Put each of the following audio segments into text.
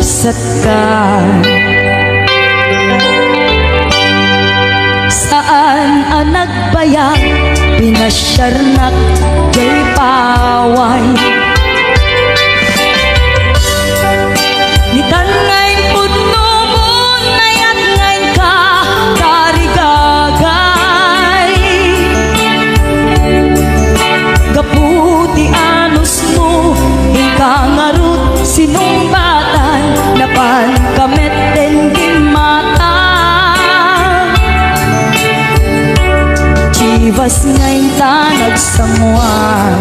pusat ka. Saan ang nagbayag, pinasyarnak kay paway. Nitan ngayon puno mo, nayat ngayon ka, karigagay. Kaputi anus mo, inkangarut sinumbatan, napan kamet din di mata. Chivas ngayon ta nagsamuan.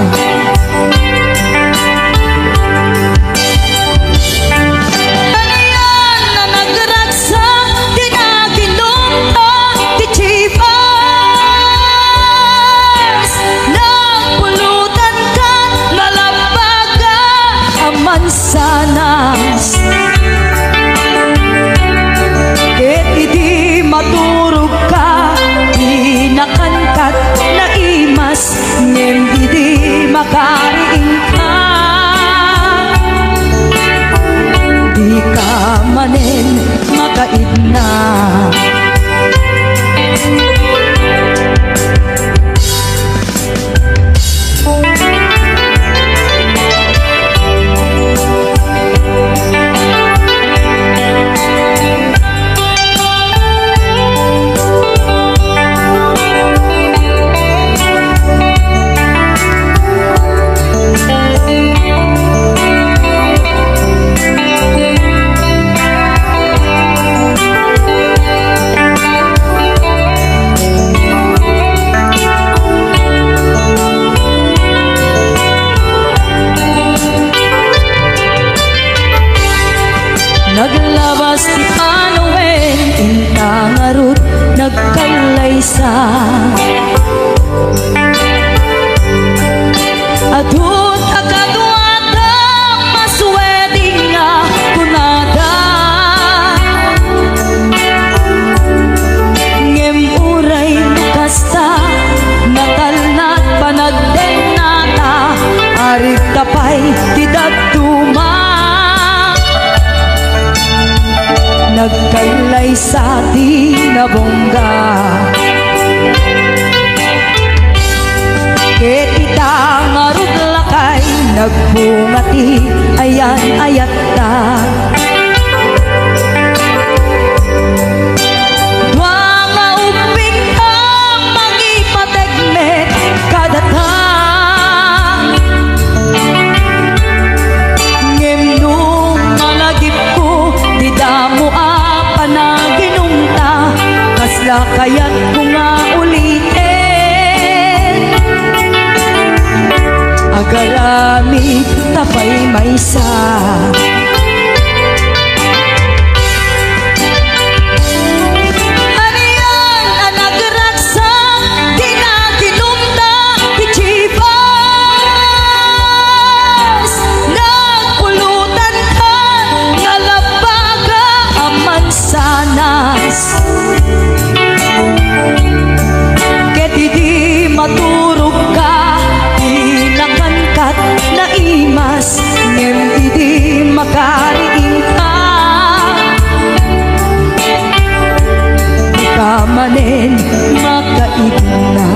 Ano yan na nagragsa, di naginunta, di Chivas. Napulutan ka, nalabaga, aman sanas. Ket idi maturog ka, di nakankat na imas, ngem idi makariing ka. Di ka manen makaidna. Naglabas ti Panowen, intangarut nagkalaysa. Adut akaduata masweding nga kunada. Ngem uray nukasta, natalnat panagdenata, arit kapay tidagtuma. Nagkailay sa di nabongga. Ket itang aruglakay, nagbungati ayan ayat ta. Dwa nga uping ka, magipategmet kadata. Ngem nung malagip ko, di damo naginungta, kasla kaya't ko nga ulitin. Agarami tapay maysa. Ano yan ang nagragsa, di naginungta, di Chivas. Nagpulutan ka, nalabaga, aman sanas. Ket idi maturog ka, di nakangkat na imas, ngem idi makariing ka. Di ka manen makaidna.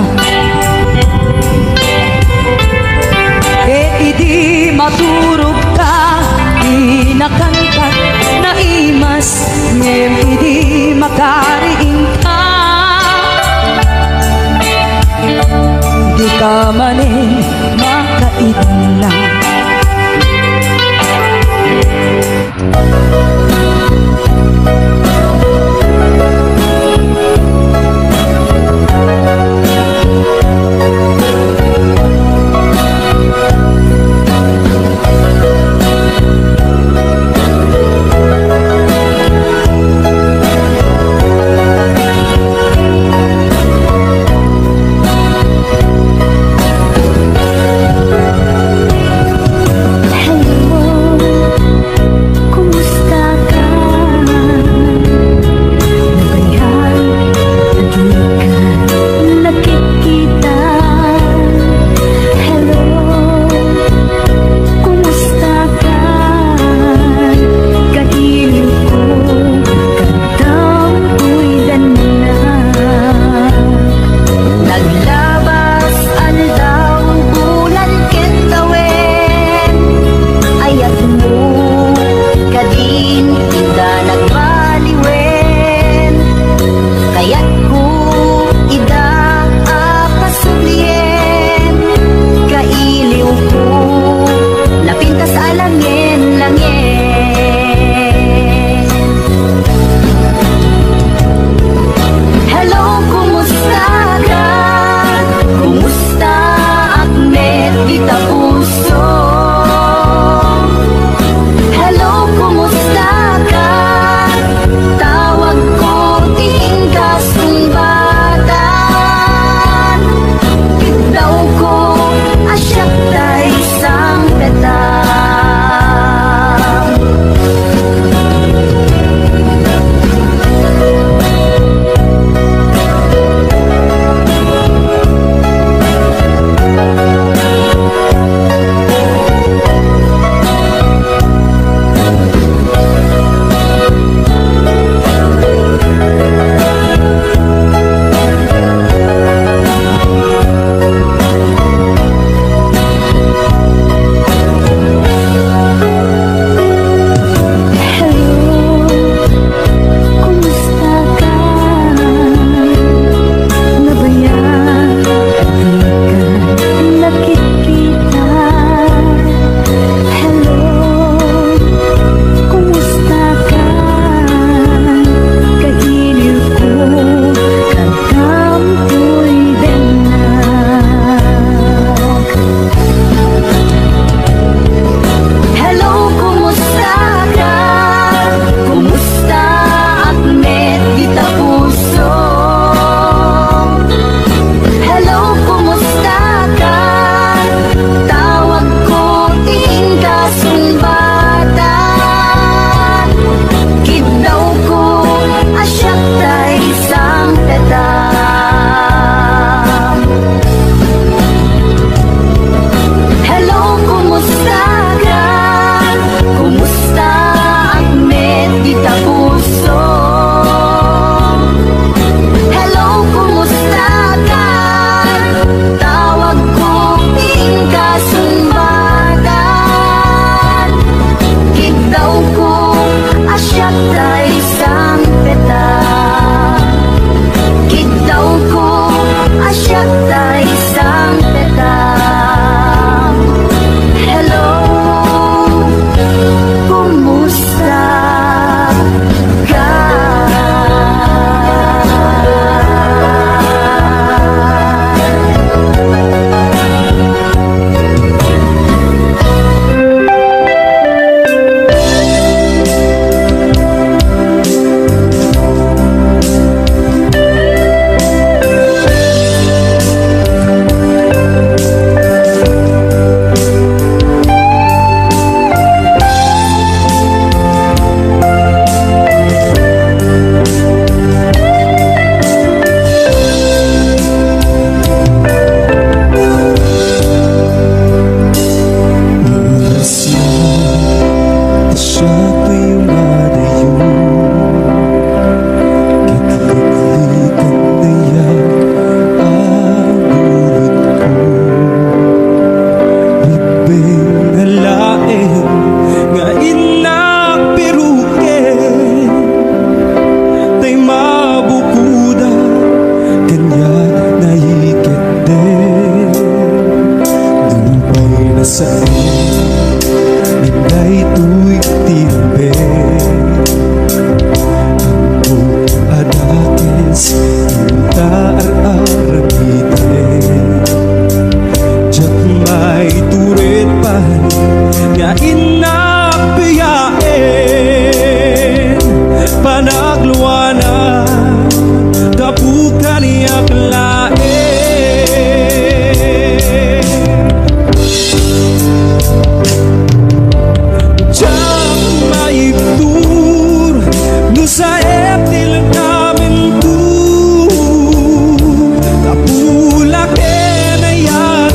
Ket idi maturog ka, di nakangkat na imas, ngem idi makariing ka. Di ka manen makaidna. nga inapiyain panagluwana kabukan iyak lain jam maibtur no sa eptil namin tu kapulak na yan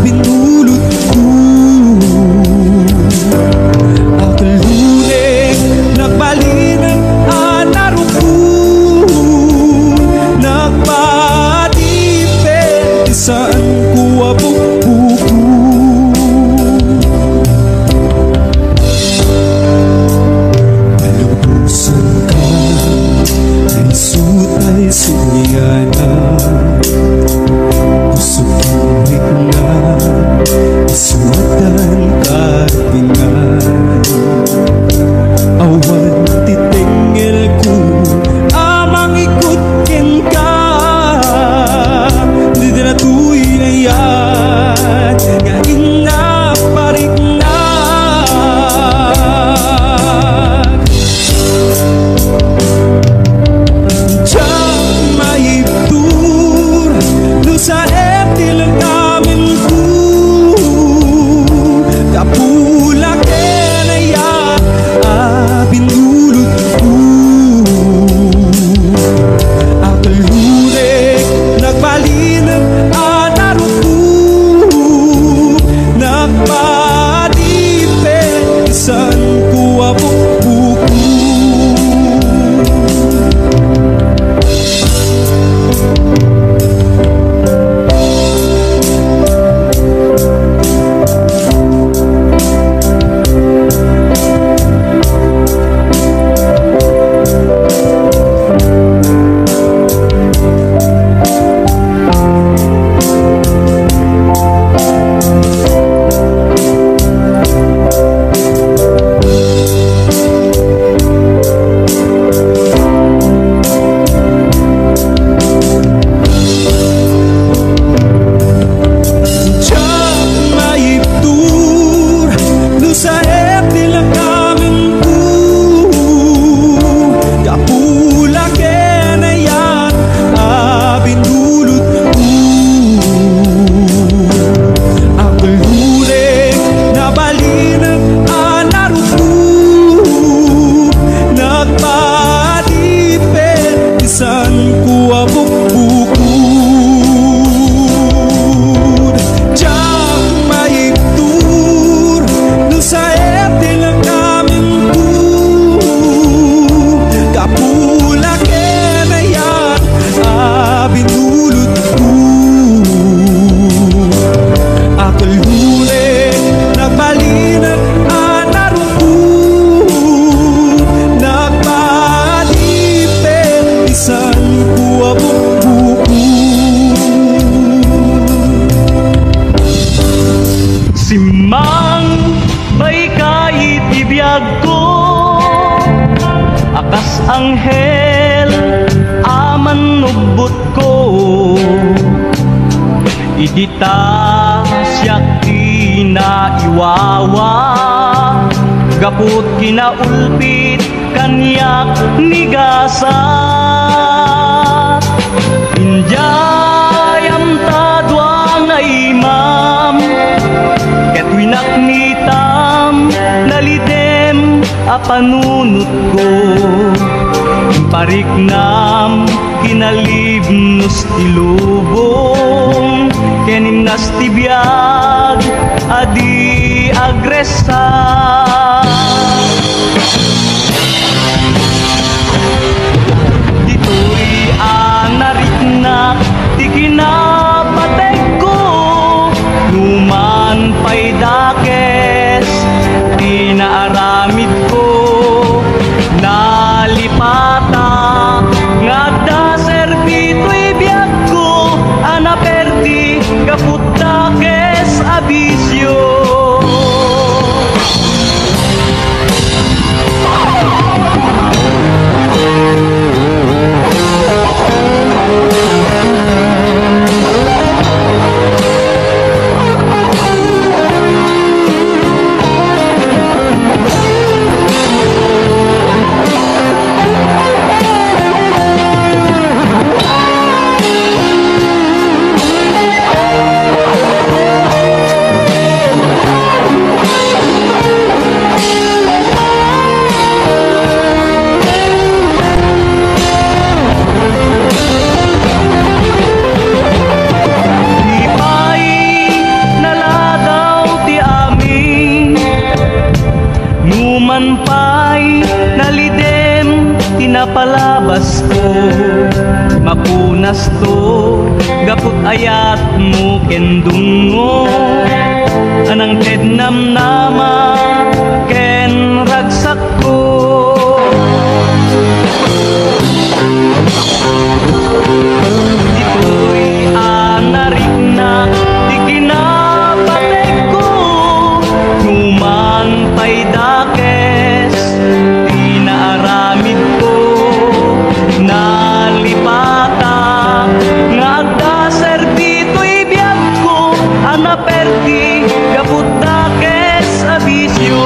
binulot ko aklunek nagbalinang anarukun nagpadipet saan ko abukbuko malubusan ka ay sutay sunyana pusukimik na isuatan katingan awan titingil ko amang ikutin ka hindi na tuwi na yan nga inaparik na diyan maibtur no sa eptil namin ko kapulak na yan binulot ko aklunek nagbalinang anarukun nagpadipet isan ko abukbuko anghel aman nugbot ko idita siyak tinaiwawa gaput kinaulpit kanyak nigasat injayam tadwa nga imam ketwinak nitam nalidem apanunot ko pariknam kinalibnos tilubong kenim nas tibiyag adi agresa dito'y anariknak di kinapateg ko numan pa'y dakes tinaaramid ko nalipata ngada servito'y biyag ko anaperdi kaput dakes abisyo unas to gaput ayat mo kendungo anang tednam nama ken ragsak ko dito'y anarik na di kinapatay ko numan pa'y dakes di naaramid ko nalipata nga agda serbito'y biyag ko anaperdi gaput dakes abisyo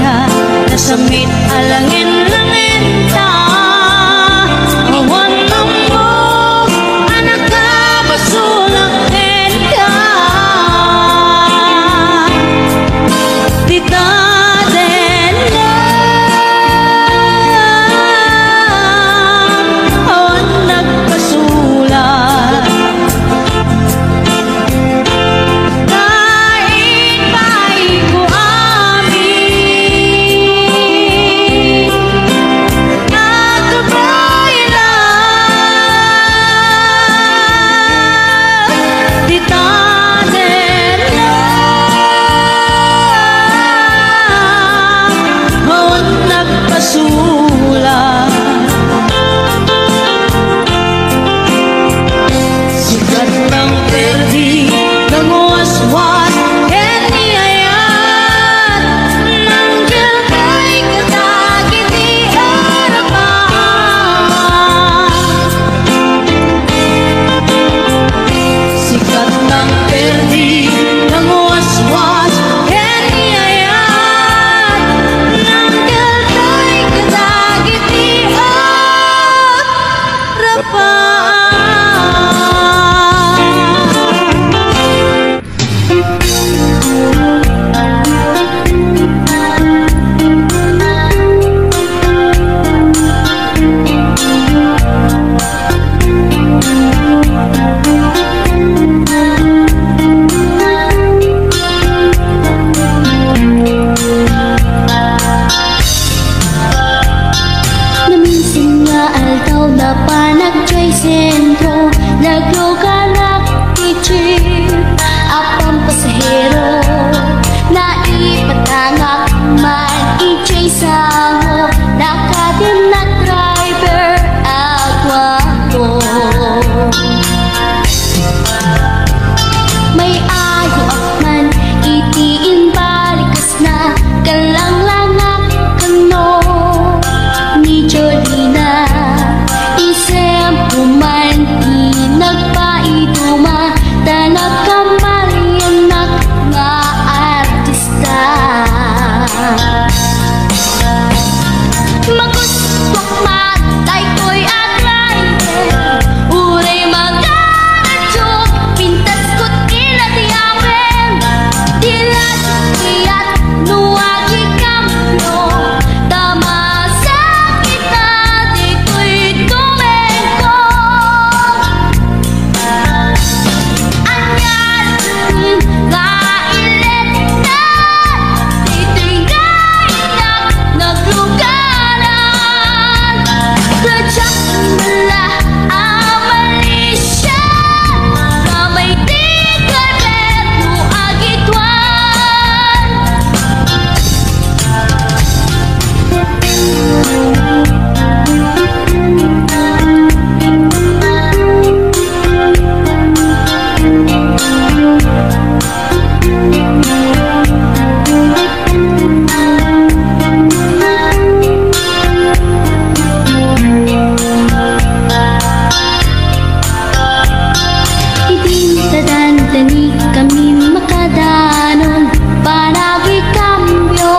nga nasamit alangin-langin ta. Awan na mo anak ka basulangin ka. Tita Dena awan nagpasulat. Kahit ba'y ko amin nagkabay lang. Tita Dena awan nagpasulat. Sikat ng perdi ng waswas eniyayat ng gilbay katagit di harapan. Sikat ng perdi ng waswas eniyayat ng gilbay katagit di harapan. Naminsan nga aldaw na panagtry sentro, nagluganak teacher, apang pasahero, naipatangak man i-try sango, nakadim na driver agwapo. May ayo akman itiin balikas na kalang-langak kano ni Jolina. Isem kuman di nagpaiduma tanag kamarianak nga artista. Magustok matay ko'y aglay, uray magaradyo, pintas ko't kinatiyawen. Dilat kiyat nuwagi kamyo, tama sa kita di ko'y tumengko. Anyan nga ilet na, dito'y gainak naglugaran. Tadyak nila ang malisya, na may di kabet nuagitwan. Idintadandani kami makadanon, panagi kambyo,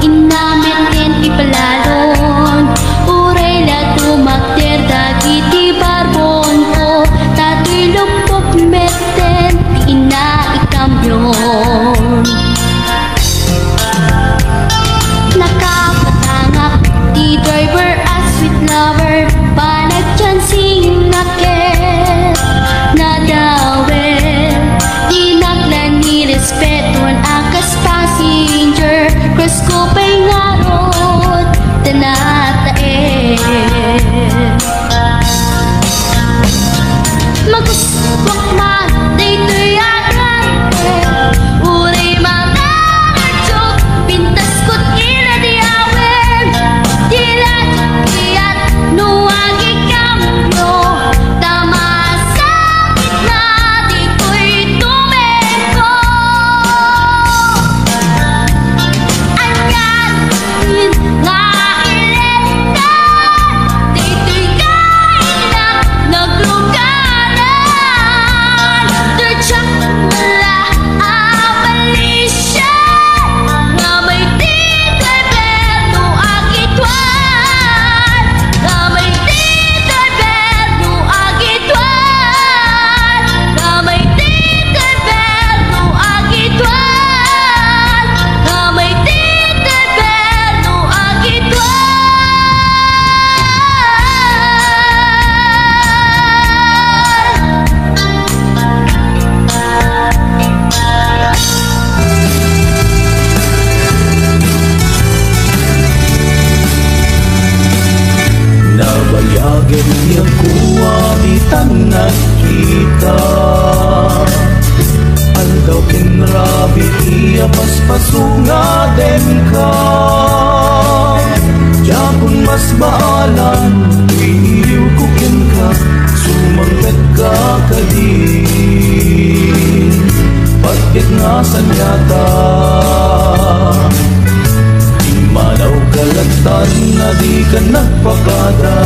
inameten ipalalon. Uray la tumakter dagiti barbon ko, tato'y lupok meten di ina ikambyon. Nakapatangak di driver as sweet lover, panagchansing naket nadawel. Di naglan ni respeton akas passenger, cross ko pa'y ngarot tanatae. Magustok man dito'y agante, uray mga radyo, pintas ko't kinadiyawen. Dilat kiyat nuwagi kamyo, tama sa kita di ko'y tumengko. Anyan nga ilet na, dito'y gainak naglugaran. pasungaden ka. Yakon mas baalan, iliw kukin ka, sumanggat ka kadin. Pagkit nga sanyata, di manaw kalagtan na di ka nagpakada.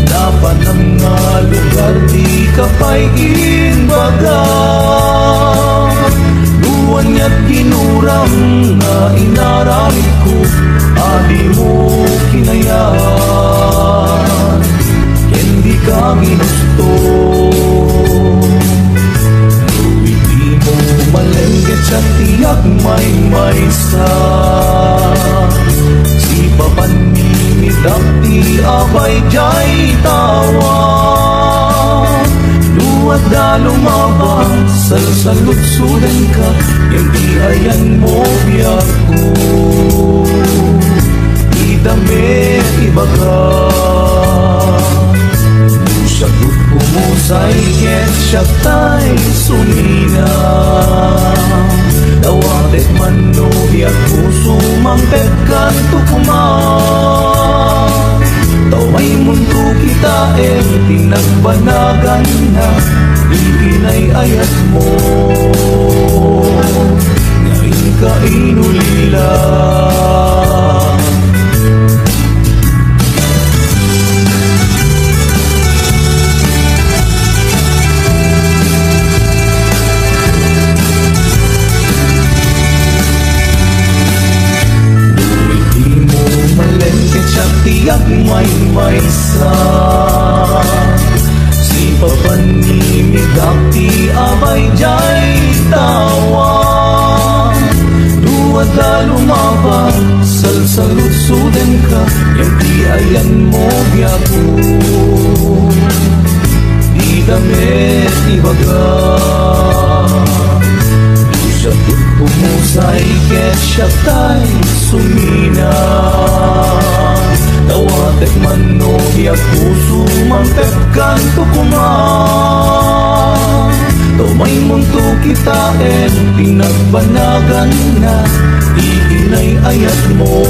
Dapat ng nga lugar di ka pa'y inbaga. Luwan niya't ginuram na inaramid ko, adi mo kinayan, hindi ka ginusto. Luwiti mo malengget sa tiyak may maysa. Si papanimidap ti abay jay tawa. Luwat da lumabang salsalutsudan ka, yung di ayan mo biyak ko. Di damit ibaga, sagot pumusay ket siya tay sumina. Dawatek man no biyak ko sumangpet kan tukuman. Taway mundo kita tinagbanagan na, iinay ayat mo ngayon ka inulila. Tiyak may maysa. Si papanimigak ti abay jay tawa. Duwad da lumabang salsalutsudan ka, yung di ayan mo biyago. Di damit ibaga, di siya pumusay ket siya tay sumina. Tawatek man no biyak puso mangpet kan tukuman. Tumay mundo kita pinagbanagan na, iinay ayat mo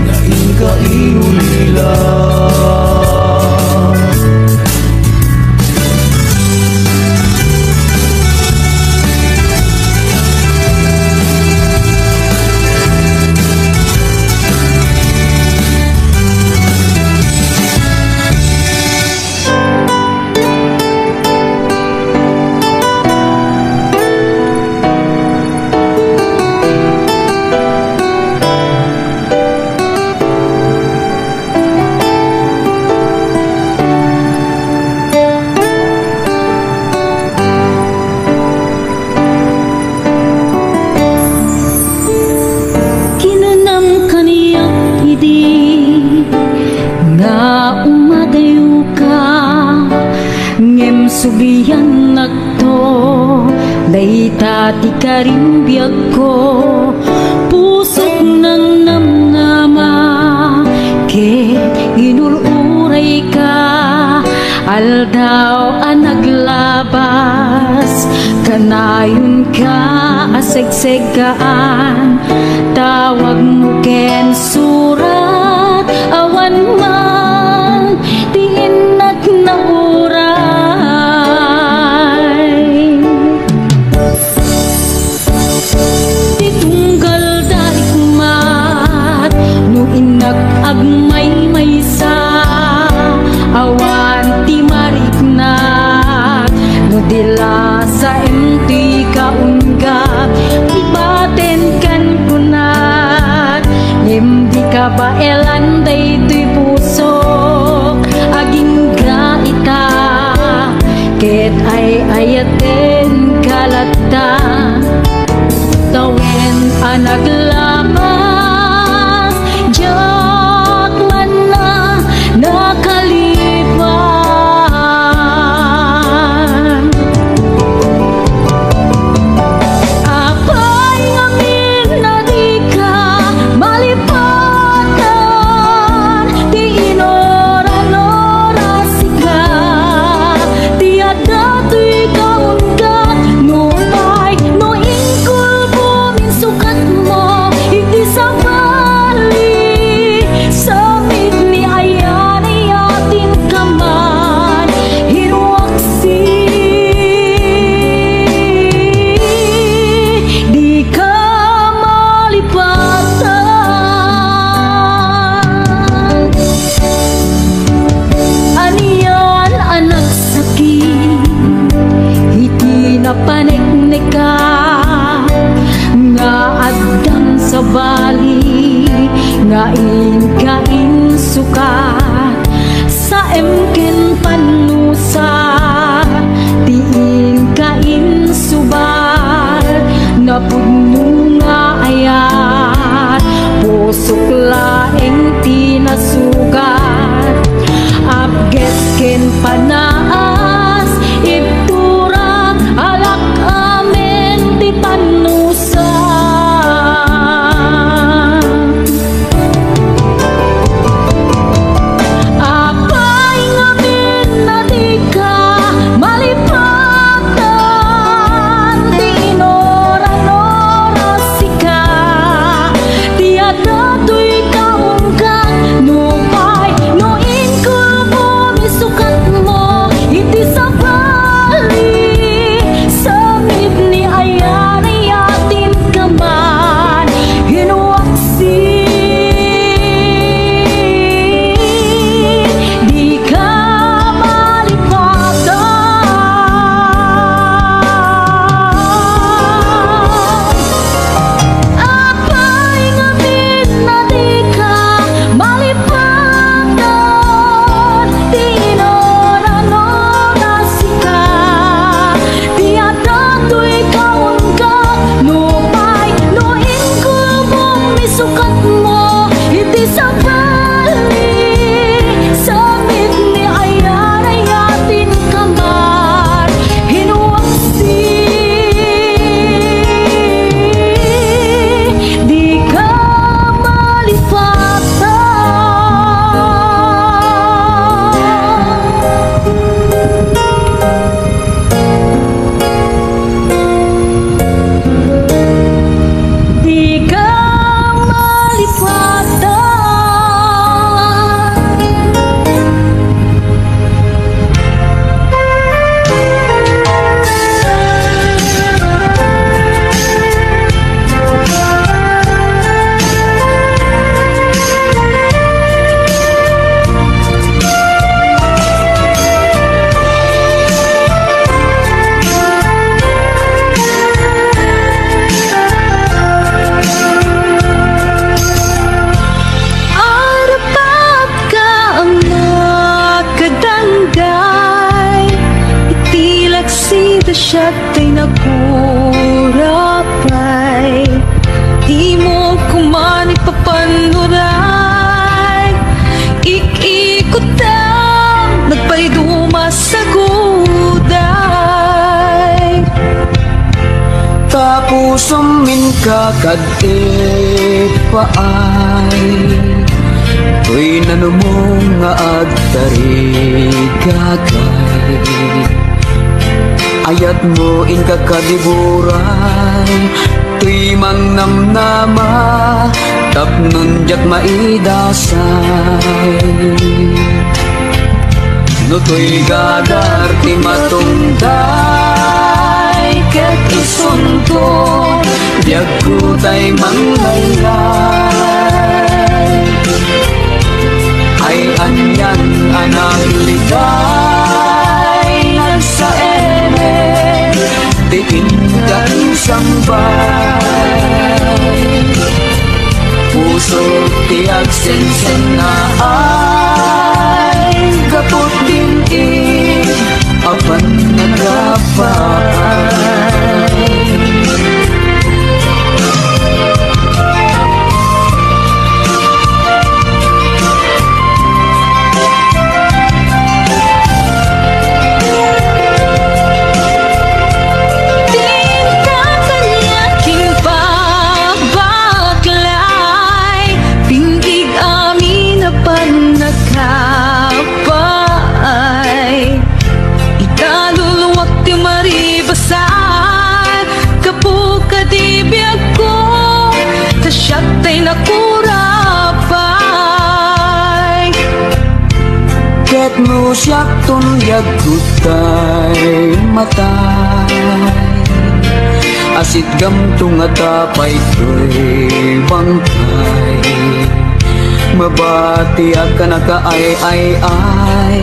ngayon ka inulila. Sugiyan nagto, dayta ti karimbiag ko, pusok ng namnama, ket inuluray ka, aldaw ang naglabas, kanayon ka asegsegaan, tawag mo ken surat, awan man, tiin at nauray. Agmay maysa, awan ti mariknat, no dila sa enti kaunggap, ibaten kan kunat, hindi ka ba elanday tuy pusok, aging gaita, ket ay ayaten kalata, tawen anaglapas, nakalipan. Apay ngamin na di ka malipatan, pudno nga ayat, pusok laeng tinasugat, abget ken panaas ibturang alak amen ti panusa. Apay ngamin na di ka malipatan, di inora-nora sika, di adato'y kaon ka, nupay noin ko bumisukat mo, iti sa bali, samit ni ayan ay atin ka man, hinuwaksi. Di ka malipatan. Apay ngamin na di ka malipatan, di inora-nora sika, di adato'y kaon ka, nupay noin ko bumisukat mo, iti sa bali, samit ni ayan ay atin ka man, hinuwaksi. Di ka malipatan. Di ka malipatan. Arapat ka ang nakadanggay, itilak sida siya't ay nakurapay, di mo kuman ipapanuray, ikikot ang nagpaiduma sa guday. Tapos amin kakadte paay, ko'y nanumong nga agtari gagay, ayat mo in kakadiburay, tuy mang namnama tapnon jak maidasay, no tuy gagar ti matungday, ket isunto diag ko tay manglaylay, ay anyan anang ligay nagsa eme, tiin ka isang bay, puso ti agsensen na ay kapot din apan nagapay. Siya'y nakurapay, ket mo siyak tunyag kutay matay, asit gamtung at apay ko'y bangkay, mabati ka nakaay-ay-ay,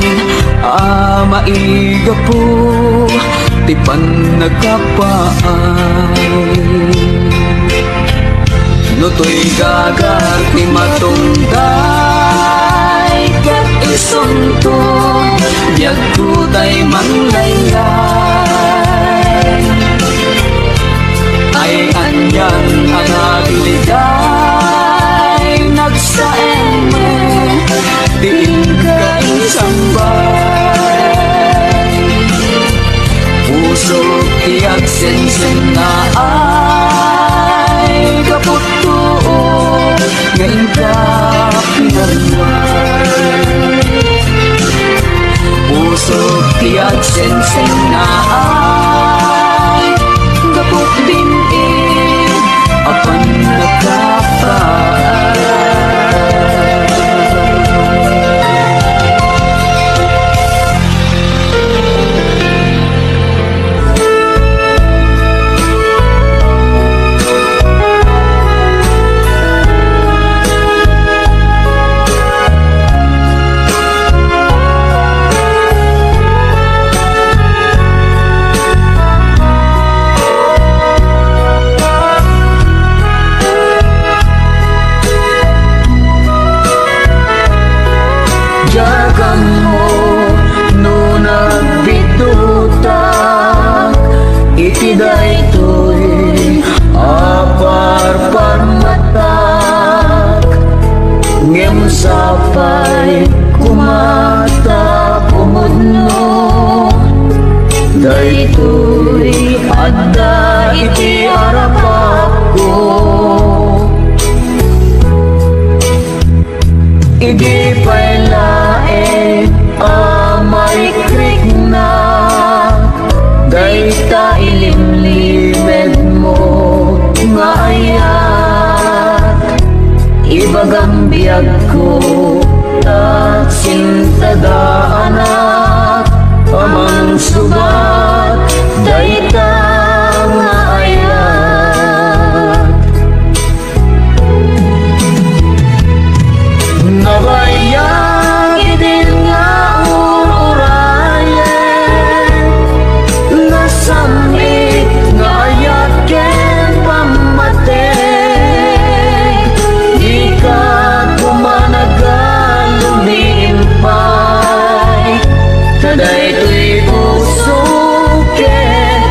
maiga po tipan nagkapaay, no to'y gagar ti matungday, ket isunto diag ko tay manglaylay, ay yan ang abilidad nagsaen mo diin ka insambay puso tiyak sen na ay kaputuo ngayon ka pinarway puso tiyak sen na ay kaput din apan nagkapaan daytoy apar matak ngem sapay kumata pumudno daytoy adda iti arapako idi paylae amay krik na dayta ilimlimed mo nga ayat ibagang biyag ko at sintada anak amang subat dayta nga ayat nabayang idin nga samit ngayat ken pamateg ikat kumanagal lumimpay taday tuy puso ken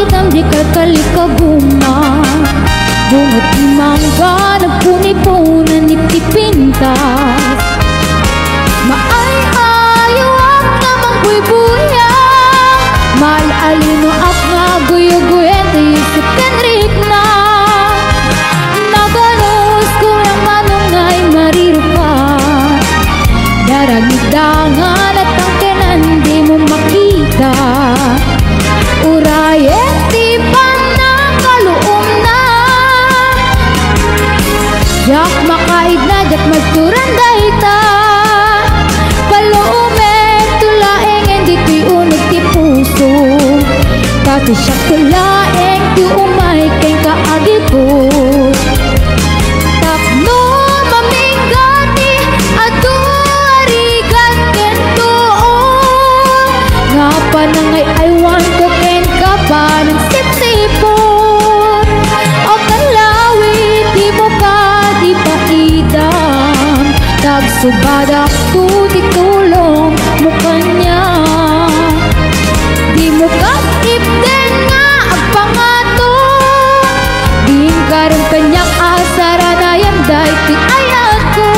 itam di kalkalikaguma bungot di mangga nagpuni-punan nitipintas maay-ayo ak namang buy-buyang mal-alino ak nga guyo-guyen isip kenrik na naganos ko lang manong ngay marirupan darangidangan at ang kenan di mo makita urayen di pa na kaluom na jak makaid na jak magturan dayta paluumen tulaeng dito'y unig ti puso pati siya tulaeng ti umay keng kaagipot tapno maminggati adu arigat kento nga panangay aywan ko ken ka pa ng sip-sipon o kalawit di mo pa di pa idam nagsubadak tu di tulong mo kanya di mo kapipden nga ang pangato din karon kanyak asara na yan dahil ti ayat ko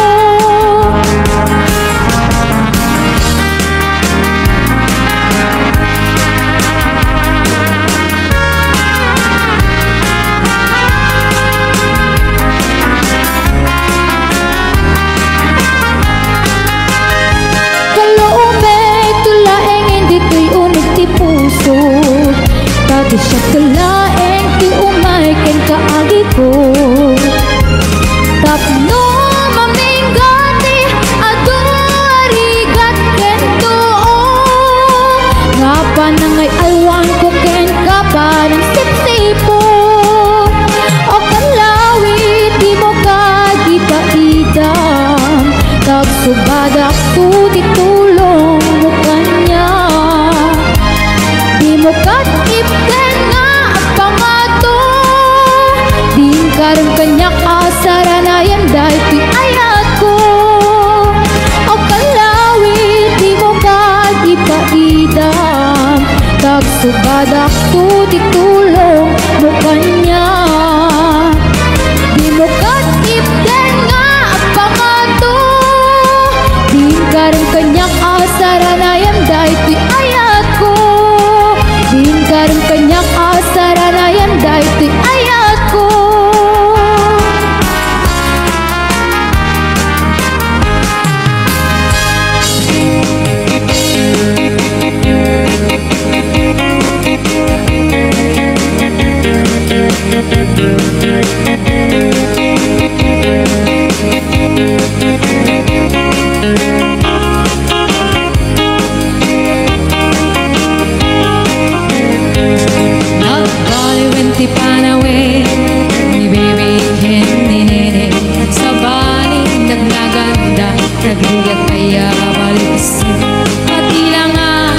pati siya tulaeng ti umay ken kaagi ko tapno maminggati adu arigat ken tuo nga panangay alwan ko ken kapan ng sip-sipon o kalawit di mo kagi paidam tagsubadak tu titulong mo kanya di mo katipden nga ang pangato din karon kanyak asara na yan dahil ti ayat ko o kalawit di mo kagipaidam tagsubadak tu titulong mo kanya di mo katipden nga ang pangato din karon kanyak asara na yan dahil ti ayat ko din karon kanyak asara na yan dahil ti ayat ko Ti panawe ni baby ken ni nene sa baling nagnaganda nagligat kaya balisin pati lang nga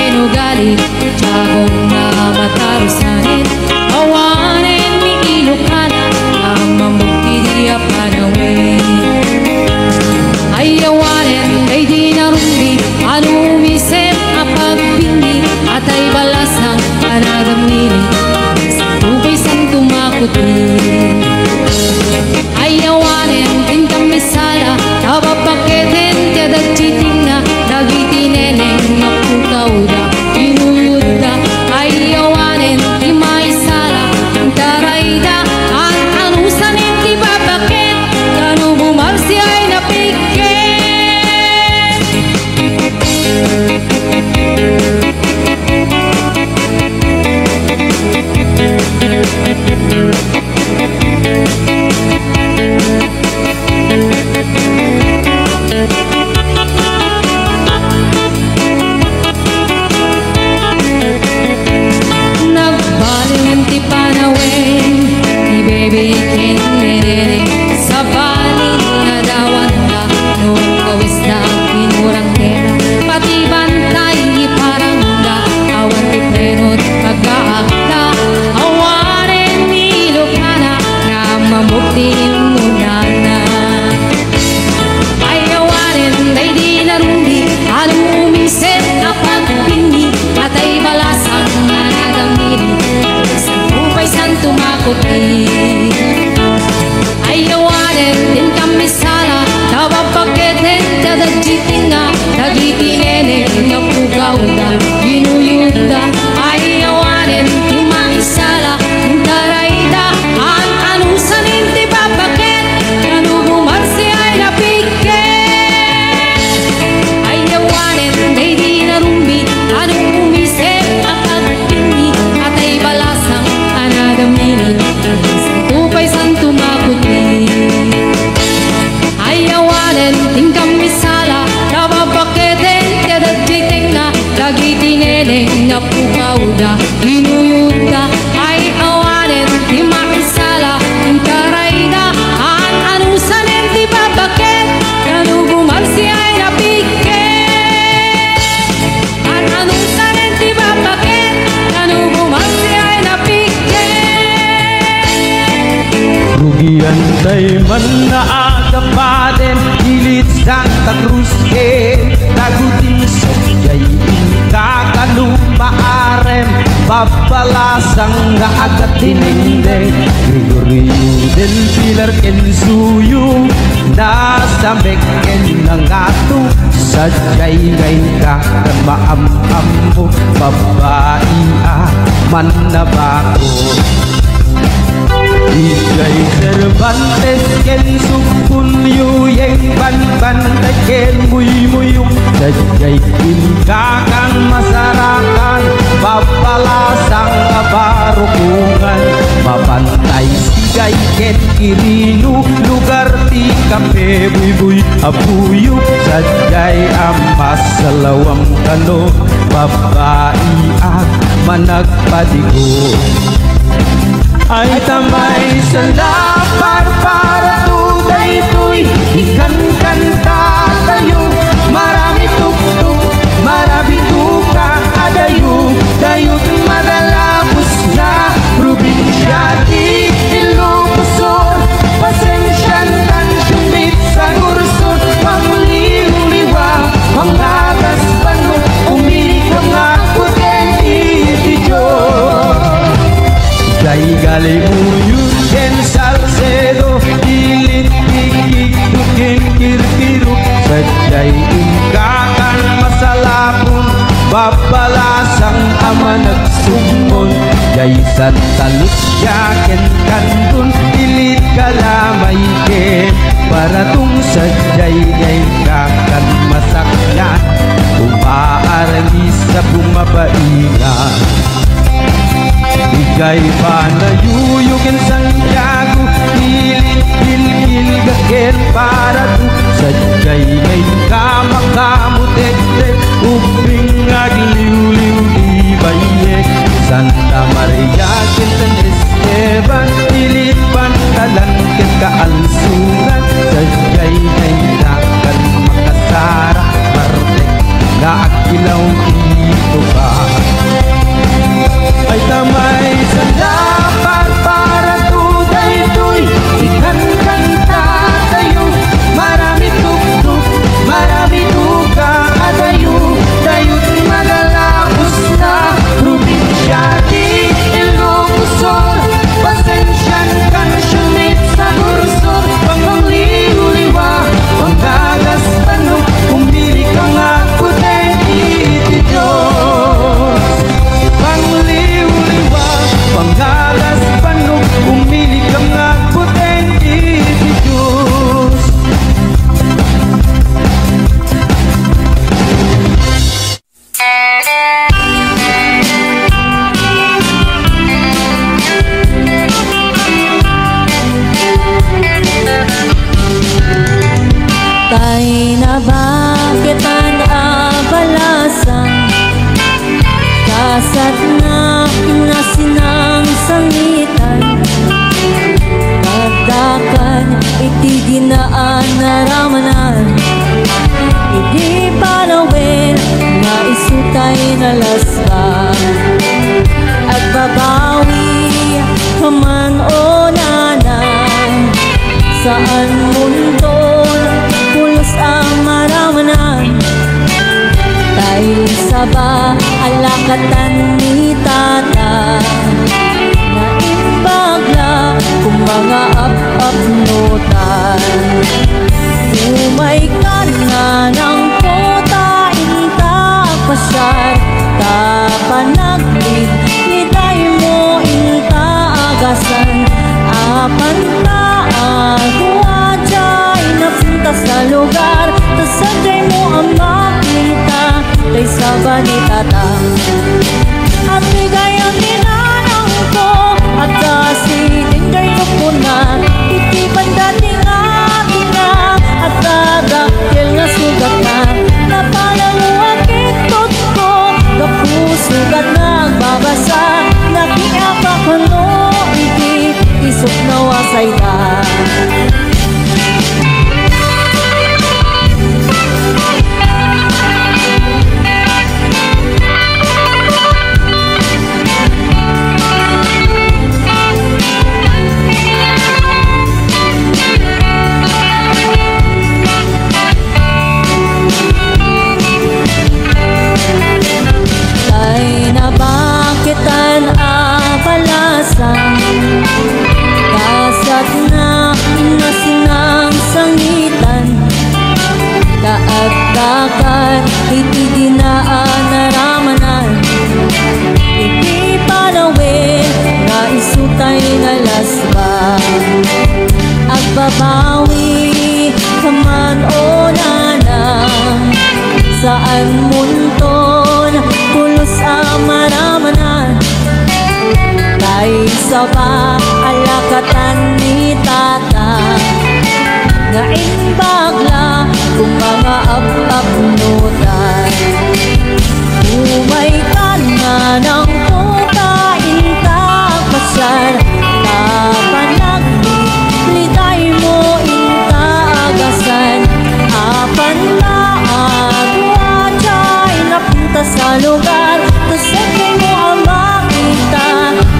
enugali tsakong na matarusanin awanen mi ilokana ang mamukti diya panawe ay awanen kay di narumbi ano umisip apagpindi at ay balas ng panagamili ayawanen pintang misala tabapaketen tiada citinga dagiti neneng makutauda inuyuy puti. Ayawanen din kami sala, nababaketen tadajitinga, tagitinene nga pugawda, ginuyuda. Ayawanen din maisala, darayda, ang anusanin ti babaket, kanuguman si ay napiket. Ayawanen day di narumbi, anong umisip at agpini, at ay balasang anadamini, tupay san tumaputi. Ayawanen ting kami sala, nababaketen tadajiting na, lagi tineneng nga pugawda, ginuyuda. Ayawanen ting makisala, ting karayda, ang anusanin ti babaket, kanuguman si ay napiket. Ang anusanin ti babaket, kanuguman si ay napiket. Rugian day man na agapaden, ilit Santa Cruz tagutin sa jay kakalumaarem, babalasang nga agatininde, Gregorio del Pilar ken suyo, nasa meken ng ato, sa jay ngay kakamaam-am mo, babae manabako. Ijay Cervantes ken sukunyo yang ban-ban ken muy-muyong, sajay kakang masarakan, babalasang barukungan, mapantay sigay ken kirino, lugar ti kape buy-buy apuyo, sajay amas salawang kano, babae managpadigo. Ay tamay sa lapar para tuday ito'y ikan kanta tayo, marami tuktok, marami tuka adayo, dayot madalapos na probinsya di Ilocos, pasensyan tan sumit sa gursot, panguliw-liwa, mangagas panot, umilig ang ako din itidyo. Jay Galimuyun ken Salcedo, ilit-ilit ken kirkiro, sajay ingkakan masalapon, babalasang ama nagsumon, jay Santa Lucia ken Cantun, ilit kalamay ken paratung, sajay ngay kakan masakyan, umaarali sa bumabaingan. Igay panayuyukin Santiago, ilit-il-il gaken para tu, sajay ngay kamakamutek-tek, uping agiliw-liw di bayek, Santa Maria ken San Esteban, ilit pantalan ken kaalsungan, sajay ngay nakan makasara, martek na akilaw ito ba. Ay tamay sa dapat para tuday ito'y ikan kanta tayo, marami tuktok, marami tuka adayo, dayot magalapos na probinsya di Ilocos, pasensyan kan sumit sa gursor, pangliw-liwa, panggagas tanong, umili ka nga putin itidiyos. Pangliw-liwa, panggalas panog, umili ka nga putin itidiyos. Tay na bakit ang abalasan, kasat na inasinang sangitan, pagdakan iti ginaan naramanan, hindi palawin na isutay na laspan, at babawi kaman o nanan, saan mundo pulos ang maramanan, tayo sa ba alakatan ni tata na imbagla mga up-up-nutan. Umay ka na ng kota, intak pasyar, tapanaglit, nitay mo inta agasan. Apan taan, napunta sa lugar, tasaday mo ang makita, tay sa banitatang. At bigayang ninanang ko, at kasi tinday ko po na, itipan dating akin na, at dadakil nga sugat na, napalaluakit tot ko, kapusugat nagbabasa, nakiapa ko no, isok na wasay na. Kaat-kakat, iti dinaan naramanan, iti palawin, nga isutay nga lasba. Agbabawi, kaman o nanang, saan munton, pulos ang maramanan. Tay sa ba, alakatan ni tata, nga inbagla, kung mga up-up-nutan. Umay ka na ng puta, intak pasyar, tapanaglit, litay mo inta agasan. Apan laag, wajay, napunta sa lugar, tasagay mo ang makita,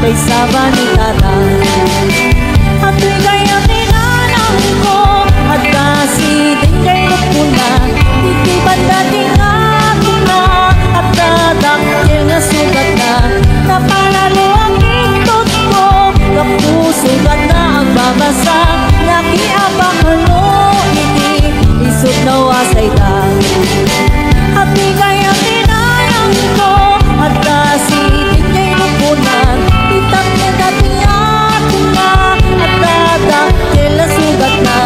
tay sa banitatang. At bigayang ninanang ko, at kasi tingay ko po na, itipan dating ako na, at dadakil nga sugat na, napalalo ang ikot ko, kapusugat na ang babasa, nakiabak ano iti, isot na wasay ta. At bigayang ninanang ko, at kasi tingay ko po na, itak niya dating ako na, at dadakil nga sugat na,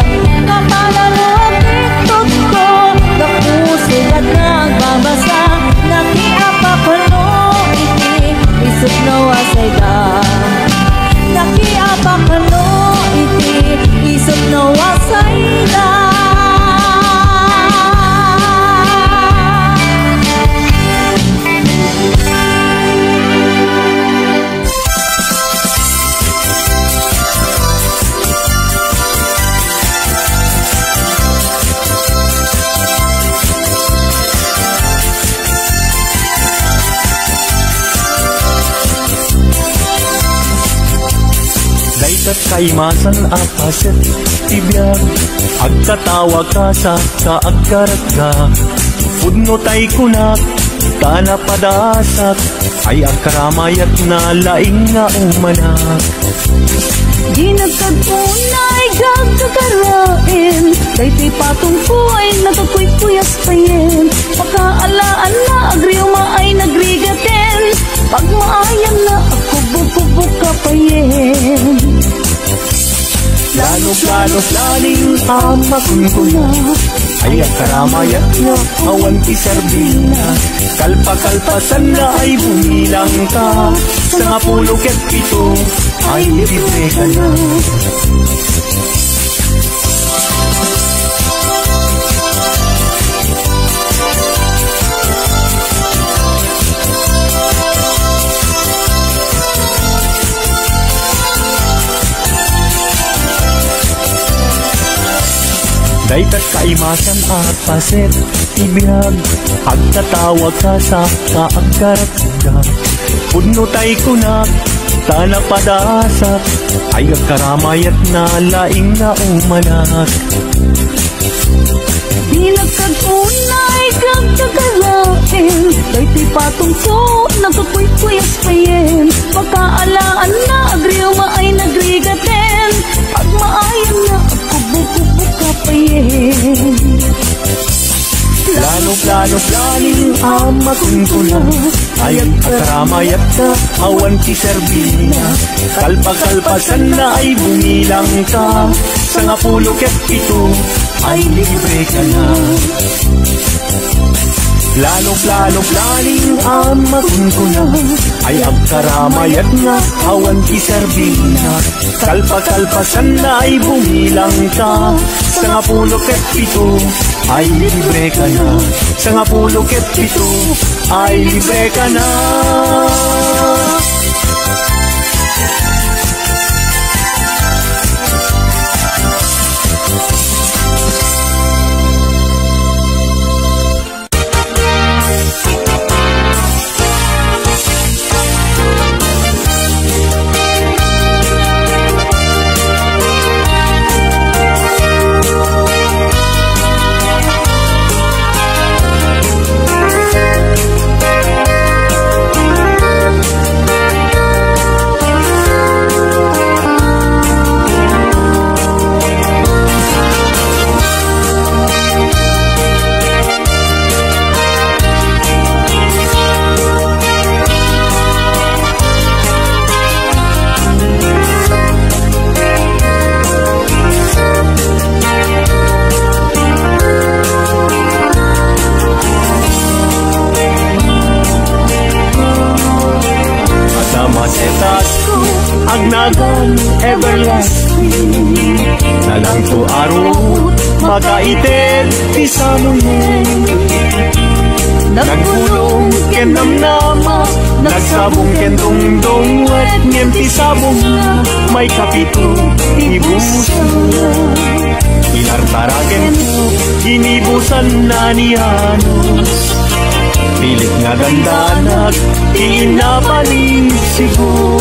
babasa, nakiapa ko no, iti, isot na wasay ka. Nakiapa ko no, iti, isot na wasay ka. Kat kaimasan apaset tibiyag, agkatawag ka sa kaagkarat ka. Pudno tay kunak, kanapadasak, ay agkaramayat na laing nga umanak. Di nagkadunay gagkakarain, daytoy patong ko ay nagkakuy-kuyas payin. Pakaalaan na agriuma ay nagrigatin, pag maayan na ako bububuk ka payin. Lanos laning amakuna, ay akaramayat na awan isarbina. Kalpa-kalpasan na ay bumilang ka, sa 17 ay libre ka na. Daytat kaimasan at paset ibiyag, agtatawag ka sa kaagkarat ka. Pudno tay kunak, tanapadasak, ay agkaramayat na laing na umanak. Di nagkadunay gagkakarain, daytoy patong ko nagkakuy-kuyas payin. Pakaalaan na agriuma ay nagrigatin, Plano planing amat kuntula ayat atramayat ka awan ti serbina kalpasan na ay bumilang ka sa 17 ay libre ka na. Plano planing amat kuntula ay agkaramayat nga awan ti serbina kalpasan na ay bumilang ka sa 17 ay libre ka na. Sa 17 ay libre ka na. Agnagan everlasting nalang to arot makaited ti samuyen nagpulong ken namnama nagsabong ken dongdong wet ngem ti sabong na may kapito ibusan ilartaraken inibusan na ni Hanos pilit nga gandanak inapaling sigo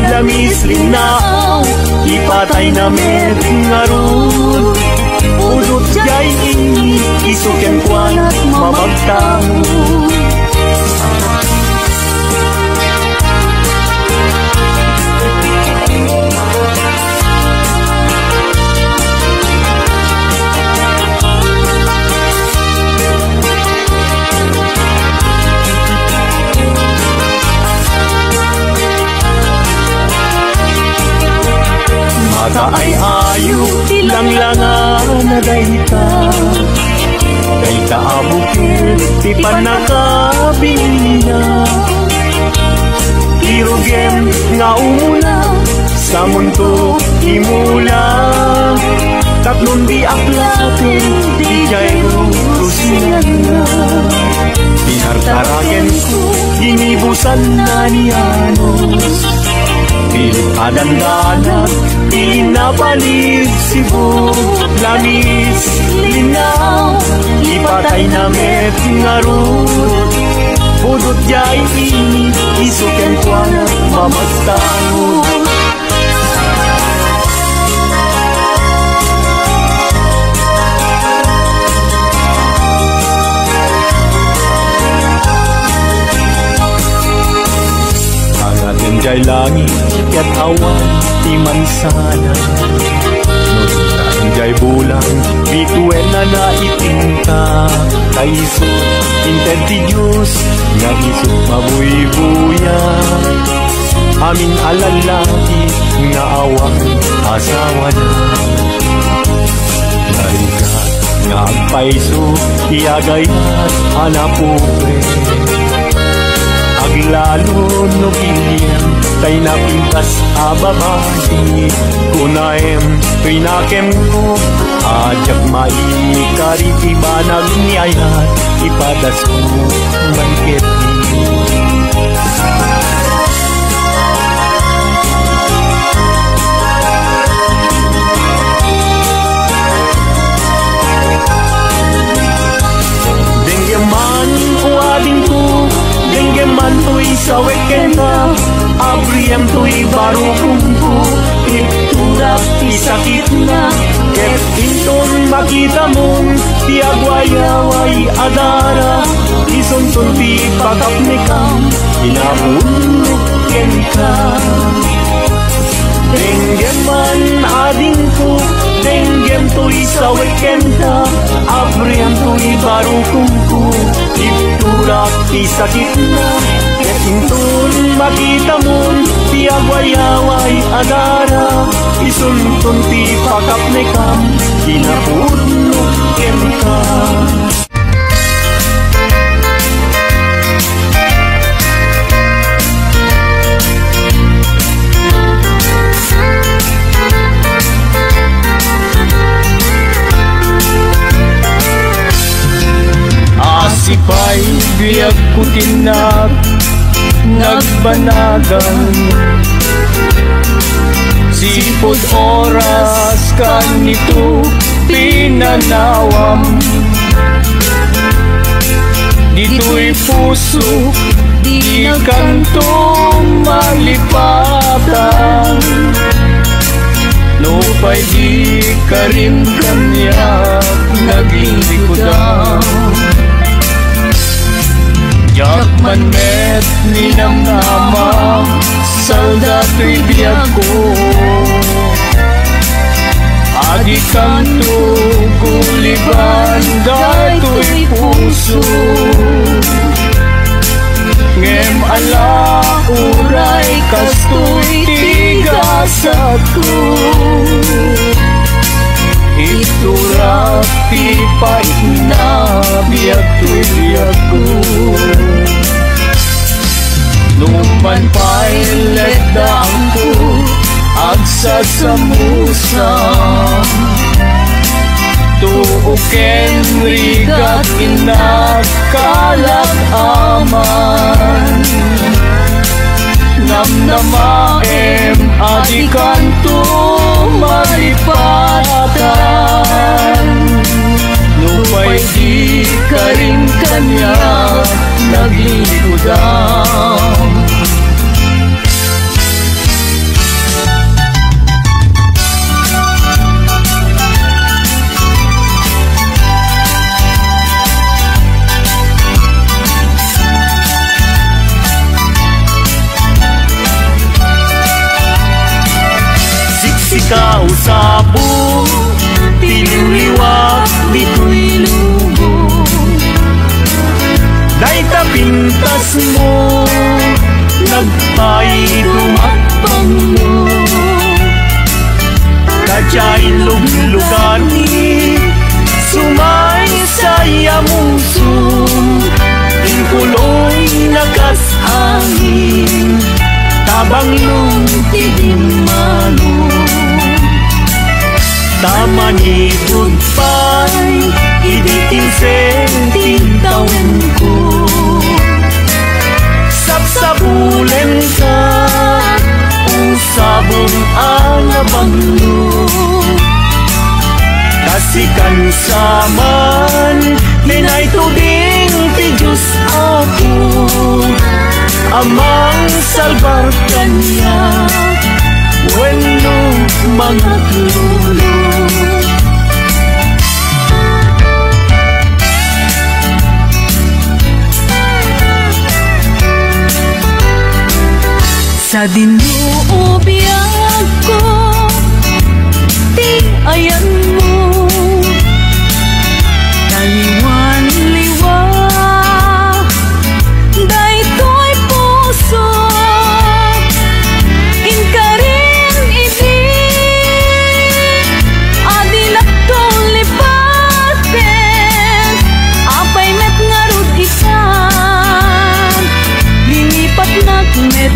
lamis linao ipatay na met ngarut udot jay ini isuken kwanat mamagtamo mata ay ayo lang-langan na dayta dayta abukir ti panakabina irugem nga umula sa mundo imula tatlong di aklatin di jayro rusinan na pinartaraken ko inibusan na ni Hanos pilit adandanan inapalig sibo lamis linaw ipatay na met ngarut udot jay ini isuken kwanat mamagtangot jay langit ket awan ti mansana nung jay bulang bituen na naipinta kaiso inted ti Diyos nga isip mabuy-buya amin alalaki nga awang asawa na narika nga agpaiso iagayat anapobre aglalo no pilihan tay napintas ababasi kunaem pinakem ko ajak maikariti banag niyayat ipadas ko bangket denggeman uading ko denggeman tu'y saweken na abriyam tu'y baru kumpo iturak isakit na ket inton makita mong tiagwayaway adara isuntun ti pagapnikam inapunuken ka denggeman ading ko denggem tu'y sa weekenda, abrihan to'y barukungko, iturak isakit na, kesintun makita mon, tiagwayaway agara, isuntun ti pakapnekam, kinapurno kemka. Asipay biyag kutinag nagbanagan, sipod oras kanito pinanawam, dito'y puso di kantong malipatan, no pa'y di ka rin kanya naglilikodan. Yakman met ninamnama, saldato'y biyag ko, adi kanto kuliban, dato'y puso. Ngem ala uray kasto'y tigasat ko, iturak ti paina biyag to'y biyag ko. Numan pa'y letdaan ko agsasamusan, tuuken rigat inakalag aman, namnamaem adikanto maripatan, nupay di ka rin kanya naglilikodan. Ikaw sabo, tiliwliwag, dito'y lubog, dahil tapintas mo, nagpaidumakpang mo, kadya'y luglugani, sumay saya musong, ingkuloy nakasangin, tabang lungtidin manong. Taman itudpay, iditin sentintawan ko, sapsabulen ka, usabong alabanglo, kasikan saman, dinay tuding ti Diyos ako, amang salbar kanya, wenno mga tulo. Sa dinuubiyag ko, di ayan mo, taliwan-liwa, dayto'y puso, inkarin idi, adilak tong lipaten, apay met ngarud ikan, linipat nagmet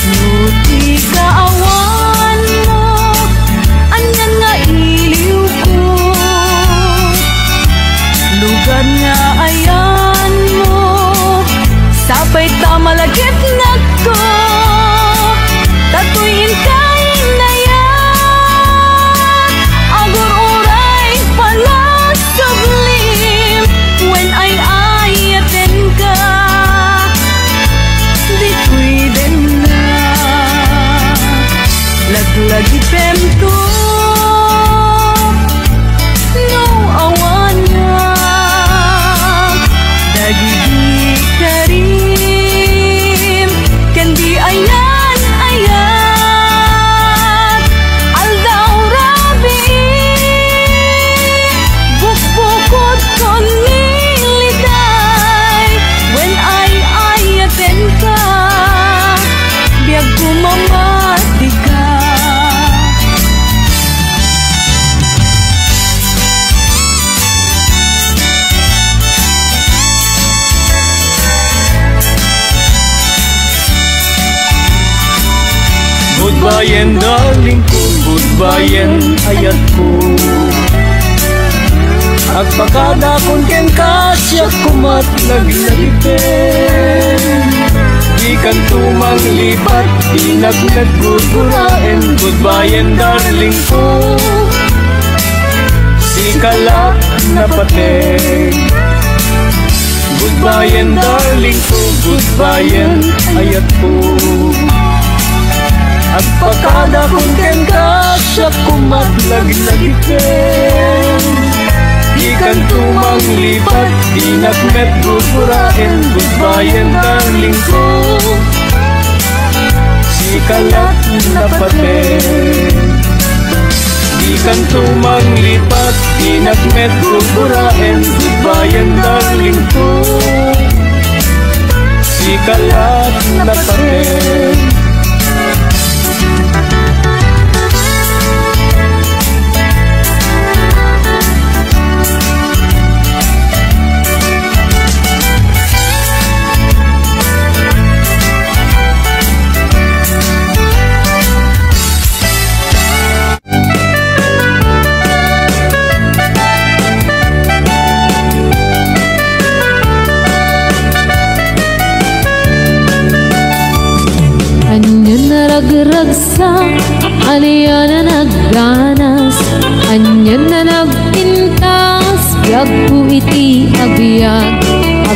nuti kaawan mo, anyan nga iliw ko, lugar nga ayan mo, sapay tamalagit na ko, tatuyin kain na yan, agur uray pala sublim, when ay ayaten ka, lagi pemto no awanya dagi di karim kendi ayan ayan Goodbye darling ko, goodbye ayat ko. Agpakada kung ken kasya kumat naglalipen. Di kan tumang lipat, di nagnagugurain. Goodbye darling ko, sikalak na patek. Goodbye darling ko, goodbye ayat ko. Agpakada kung ken kasya kumat naglalipen. Di kan tumang lipat, di nagnagugurain. Goodbye darling ko, sikalak na patek. Di kan tumang lipat, di nagnagugurain. Goodbye darling ko, sikalak na patek. Nagragsa, aniya na nagganas, anyan na nagpintas, biyag ko iti agbiag,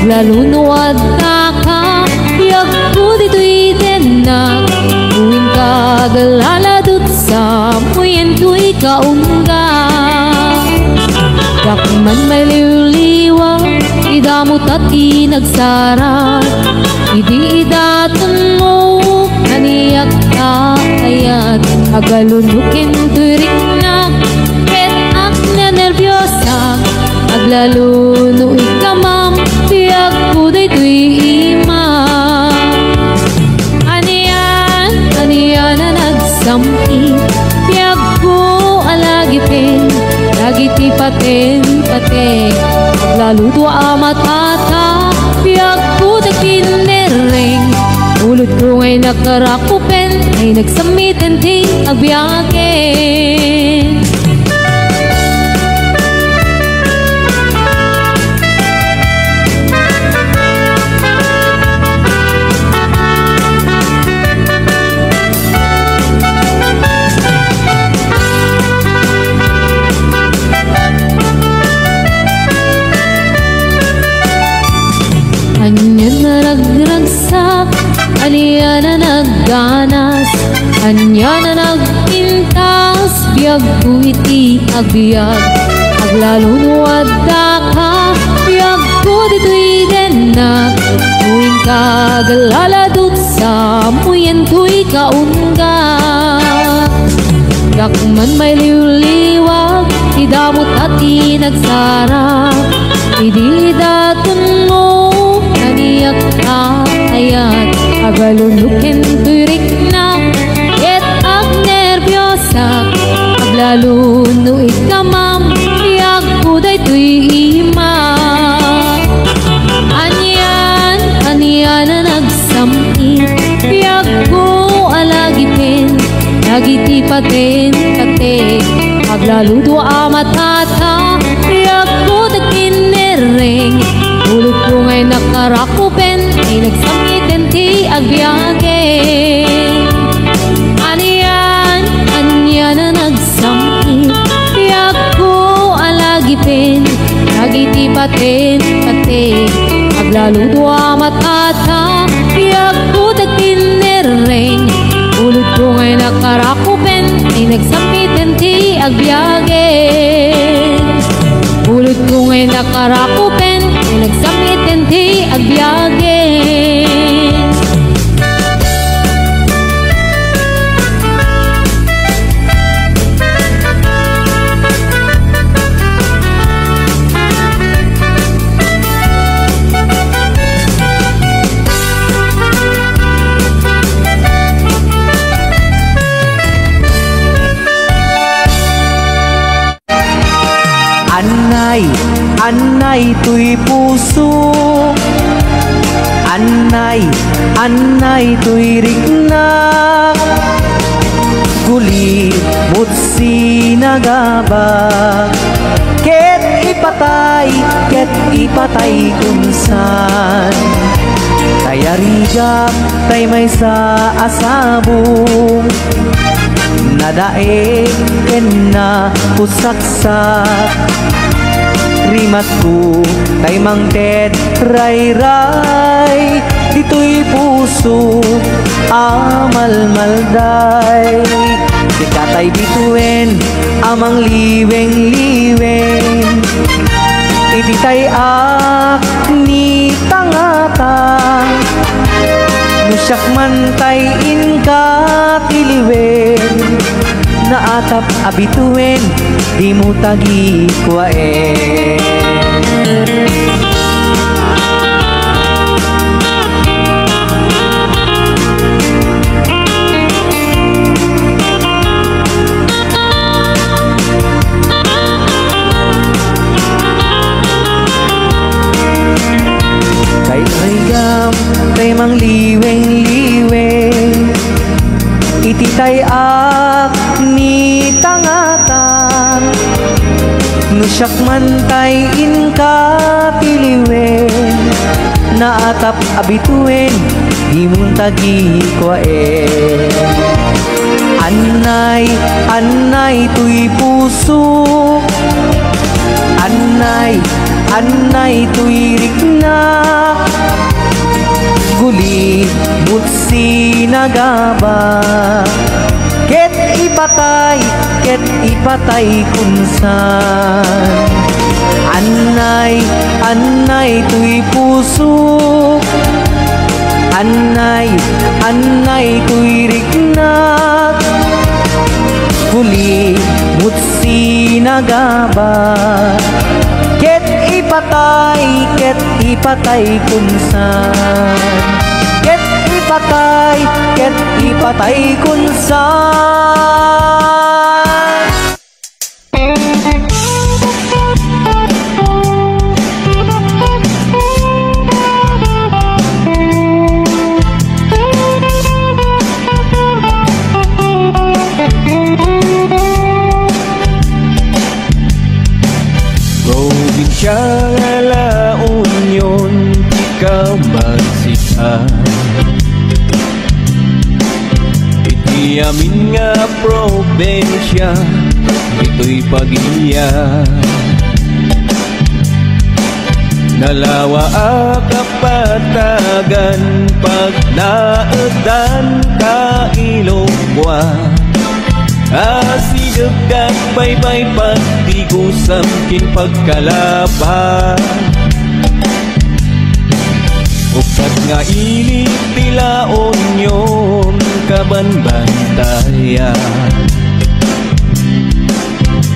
aglalunuad na ka, biyag ko dito'y denag, buwing kagaladot sa muyen ko'y kaungga. Dakman may liwliwa, idamot at inagsara, idi idatun mo, kaniyak ka ayat, agalunukin turik na, ket ak na nervyosa, aglaluno ikamam, biyag ko dito'y ima. Aniyan na nagsampi, biyag ko alagipin, lagiti paten, aglaluto amatata, biyag ko dakinereng, ulod ko ngay nakarakupen, ay nagsamitin ting agbiyakin. Anyan na nagragsak, aniya na nagganas, anya na nagpintas, biyag ko iti agbiag, aglalunuad da ka, biyag ko dito'y denag, muing kagaladot sa muyen ko'y kaungga. Dakman may liwliwag, idamot at inagsara, idi datun mo, kaniyak ka ayat, agalunukin turik na, ket ag nervyosa, aglaluno ikamam, biyag ko dayto'y ima. Aniyan na nagsamit, biyag ko alagipin, lagiti paten, aglaluto amatata, biyag ko dakinereng, ulog ko ngay nakarakupen, ay nagsamitin ti agbiyakin. Aniyan na nagsamit, biyag ko alagipin, lagiti paten, aglaluto amatata, biyag ko dakinereng, ulog ko ngay nakarakupen, ay nagsamitin ti agbiyakin. Ulod ko ngay nakarakupen, ay nagsamitin ti agbiyakin. Anay tuy puso, anay tuy rigna, Guli mutsi nagabag ket ipatay kunsan tayarigap tay may sa asabong nadaig ken na pusaksak rimas ko tay mangted ray-ray dito'y puso amalmalday di katay bituin amang liweng-liweng iti tay ak ni tangatang nusyak man tay inka tiliwen naatap abituin di mo tagi kwaen. Kay rigam kay mang liweng-liweng iti tay ak ni tangatan nusyak man tay inka piliwen naatap abituin di mong tagi kwaen. Anay tuy puso anay tuy rikna guli mutsi nagaba ket ipatay kunsan anay tuy puso anay tuy rikna guli mutsi nagaba ket ipatay kunsan ket ipatay kunsan. Probinsya nga La Union, ikaw magsita iti amin nga probinsya, ito'y Pagilya. Nalawa kapatagan pag naedan ka Ilongwa asigagag baybay pagtigusam kin pagkalaban ukat nga ilit tila Union kabanbantayan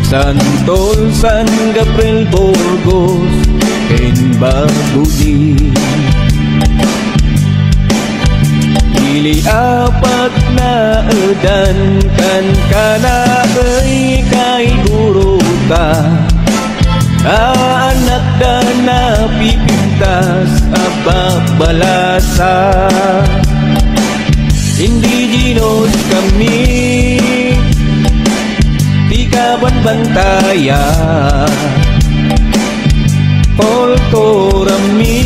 Santol San Gabriel Burgos ken Bagudi Dili apat na edan kan kanabay kay guruta anak dan na pipintas ababalasa indigenos kami di kabanbantayan poltorami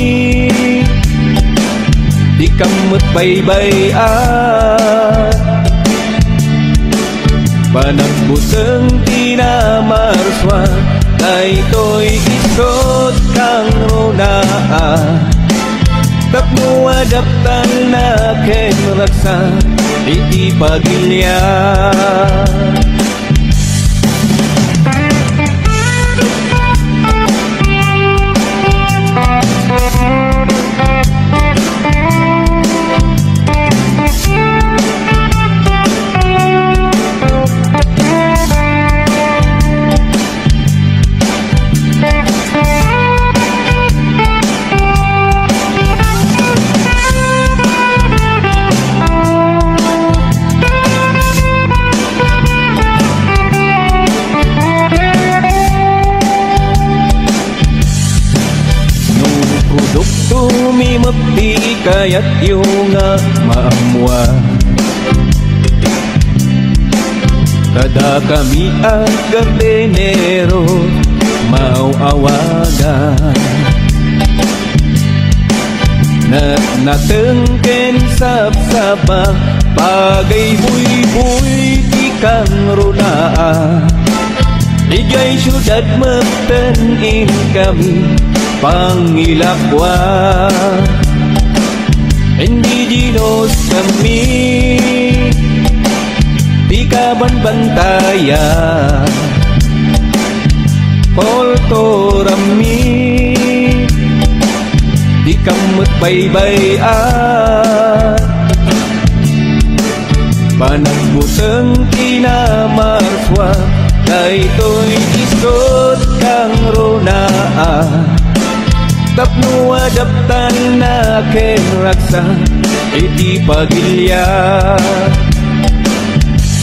di kamut baybayan panagbuteng tinamarswa daytoy isot kang runaa tapno adaptan na ken raksa iti Pagilya. Tumimapti kaya't yung maamwa Kada kami ang gardenero mauawagan natengken sab-sabang pagay buy-buy ikang runaa igay syudad magtenin kami pangilakwa indigenos kami di ka banbantaya polto rami di kamut baybay-an panagbuteng kinamarswa daytoy isot kang runaa tapno adaptan na ken raksa iti pagilya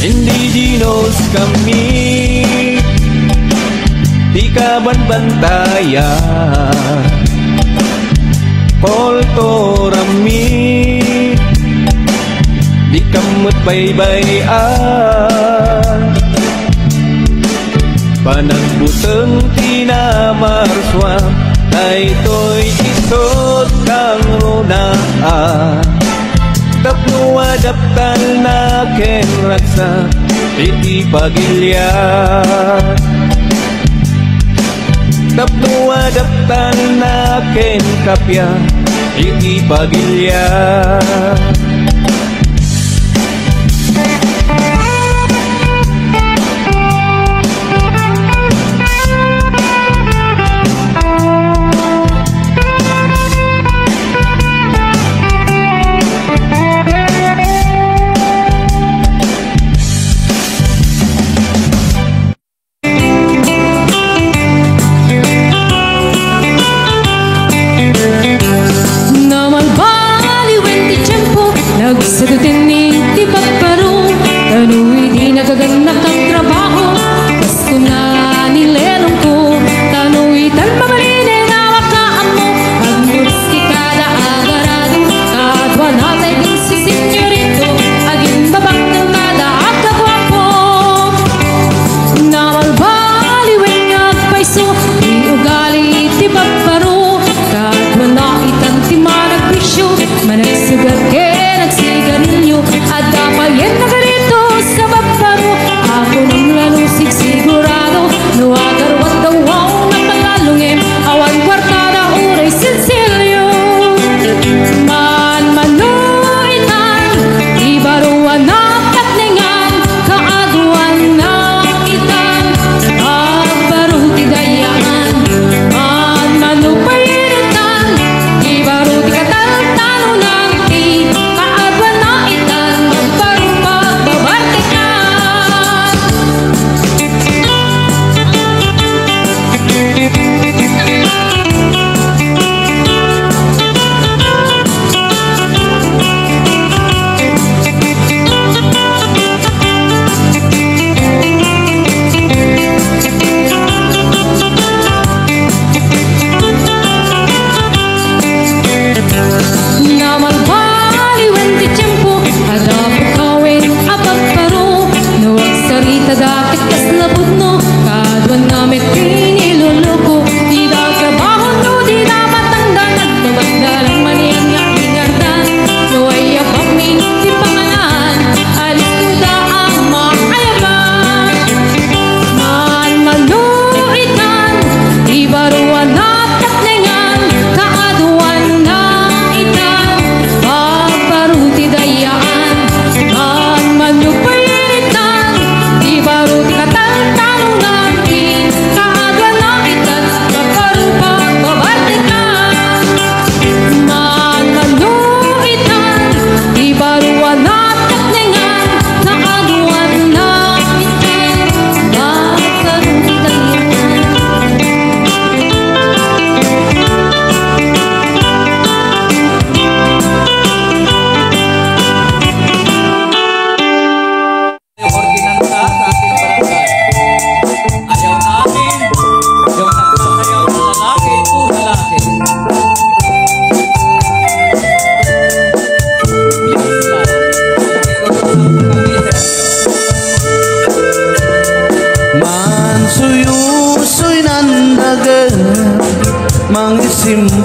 indigenos kami di ka banbantaya polto rami di kamut baybay-an panagbuteng kinamarswa daytoy isot kang runaa tapno adaptan na ken raksa iti pagilya tapno adaptan na ken kapya iti pagilya Naman baliwen ti tiyempo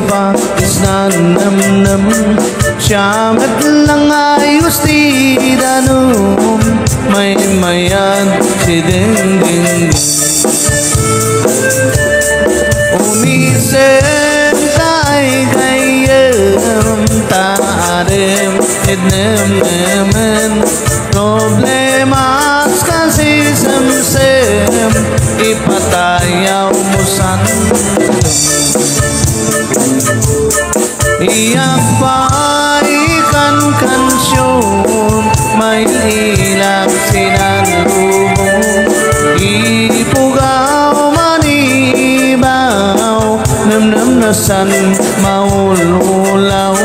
pa isnanamnam Siyamat lang ayos di danum May mayan si ding Umisem tay gayem Tarim idnem Problemas kasi sem Ipatayaw mo san Iyak pa ikan kansyon May ilang sinalubong Ipugaw manibaw Namnam na san maululaw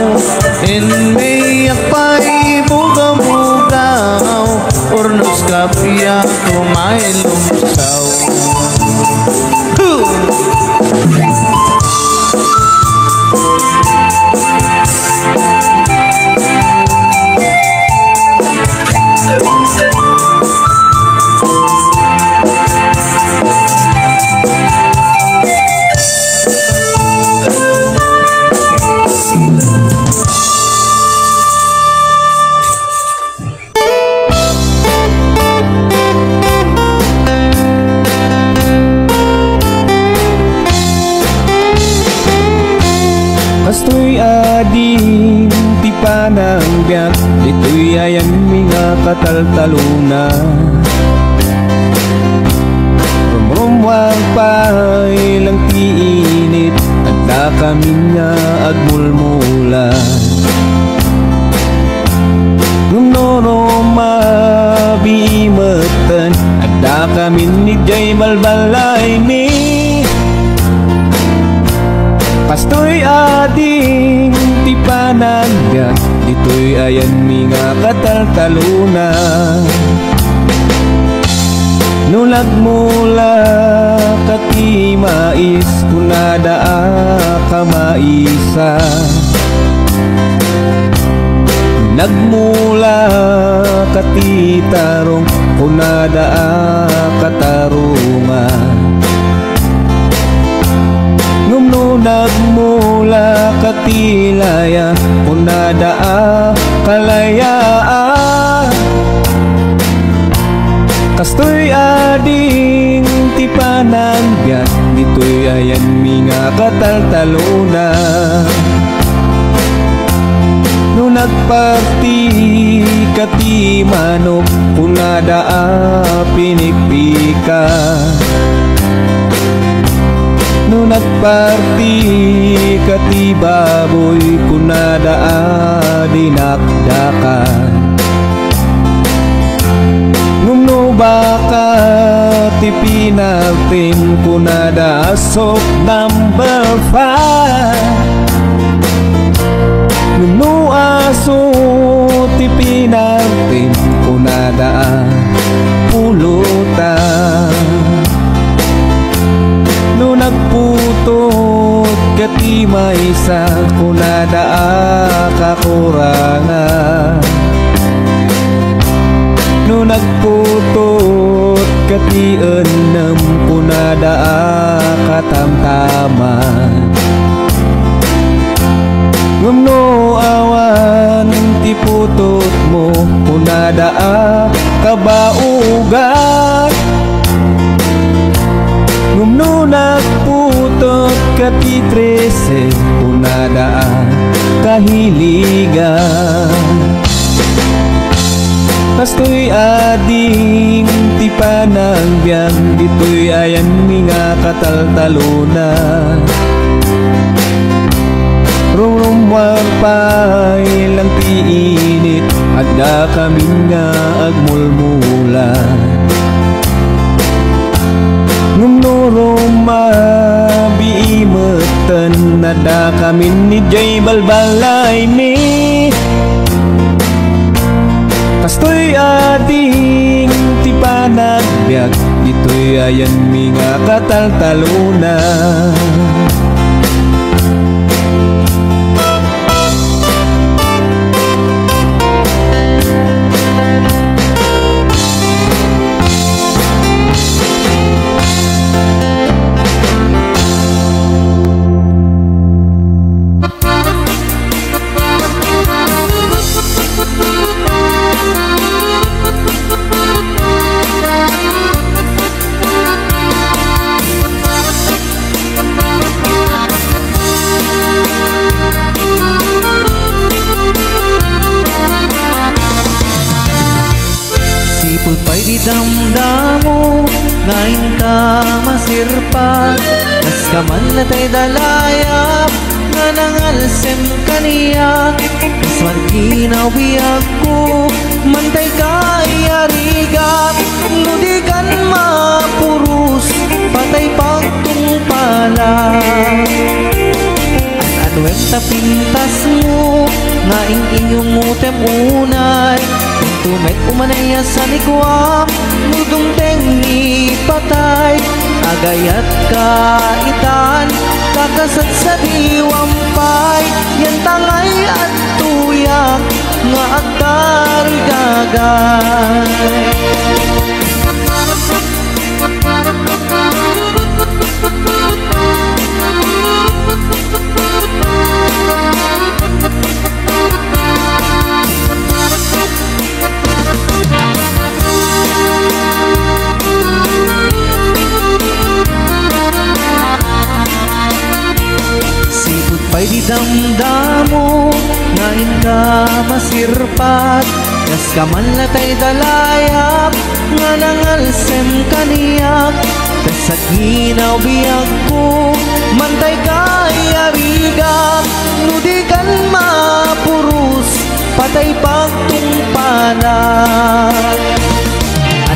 Inmiyak pa ibugaw-bugaw Urnos kapya tumay lumsaw Kastoy ading tipa ng biyak Ito'y ayan mga kataltaluna Rumrumwang pa'y lang tiinit At da kami nga agmulmula Nunono mabimatan At da kami ni Jay balbalay ni Kastoy ading tipanagya Dito'y ayan mga kataltaluna Nulag mula kati mais Kunada kamaisa Nagmula kati tarong Kunada katarungan Nagmula katilaya Unadaa kalayaan Kastoy ading tipanang biyak Dito'y ayan mga kataltaluna No nagparti kati manok Unadaa pinikpika No nagparti kati baboy Kunada dinakdakan Ngumno baka tipinaltin Kunada sok number 5 Ngumno aso tipinaltin Kunada pulutan No nagputot kati maisa Kunada kakurangan No nagputot kati enam Kunada katamtaman Ngumno awan tiputot mo Kunada kabaugan Ngumno nagputot kati 13 Kunada kahiligan Kastoy ading tipanang biyang Dito'y ayan mga kataltaluna Rumrumwang pa'y lang tiinit Adda kami nga agmulmulan Ngumno mabiimatan Nada kami ni Jay balbalay ni Kastoy ading tipanagbiag Dito'y ayan mga kataltaluna damdamo ngayon ka masirpa kas kaman na tay dalayap nga nangalsem kaniya kas marginaw biyag ko mantay kayarigat ludikan mapurus patay pagtungpala anuem tapintas mo nga iyong utem unay tumet umanaya sa likwam nudong tengi patay agayat kaitan kakasat sa diwampay yan tangay at tuyak nga agdarigagay pa'y di damdamo ngayon ka masirpat kas kaman na tay dalayap nga nangalsem kaniyak kas ginaw biyag ko mantay kayarigat nudikan mapurus patay pagtungpanak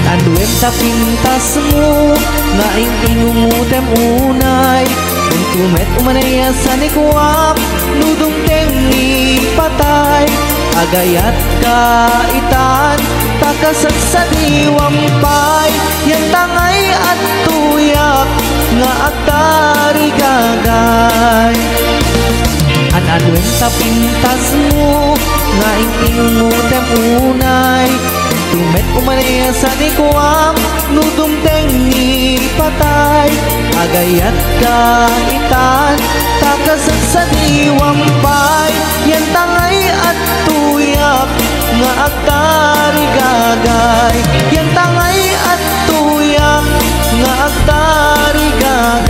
anuem tapintas mo nga ingumutem unay tumet umanaya sa nikwap nudong tengi patay agayat kaitan takasat sa diwampay yan tangay at tuyak nga agtarigagay anuem tapintas mo nga ingumutem unay tumet umanaya sa nikwap nudong tengi patay agayat kaitan takasat sa diwampay yan tangay at tuyak nga agtarigagay yan tangay at tuyak nga agtarigagay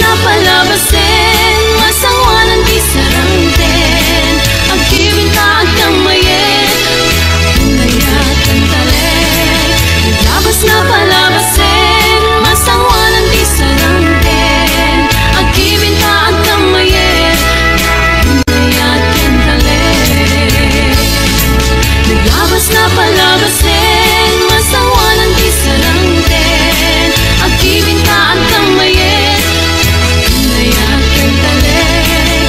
na palabasin, masawanan di sarangten. Ang kibinta at kamayin, unayakan talen. Labas na palabasin, masawanan di sarangten. Ang kibinta at kamayin, unayakan talen. Labas na palabasin, masawanan di sarangten. Ang kibinta at kamayin, unayakan talen.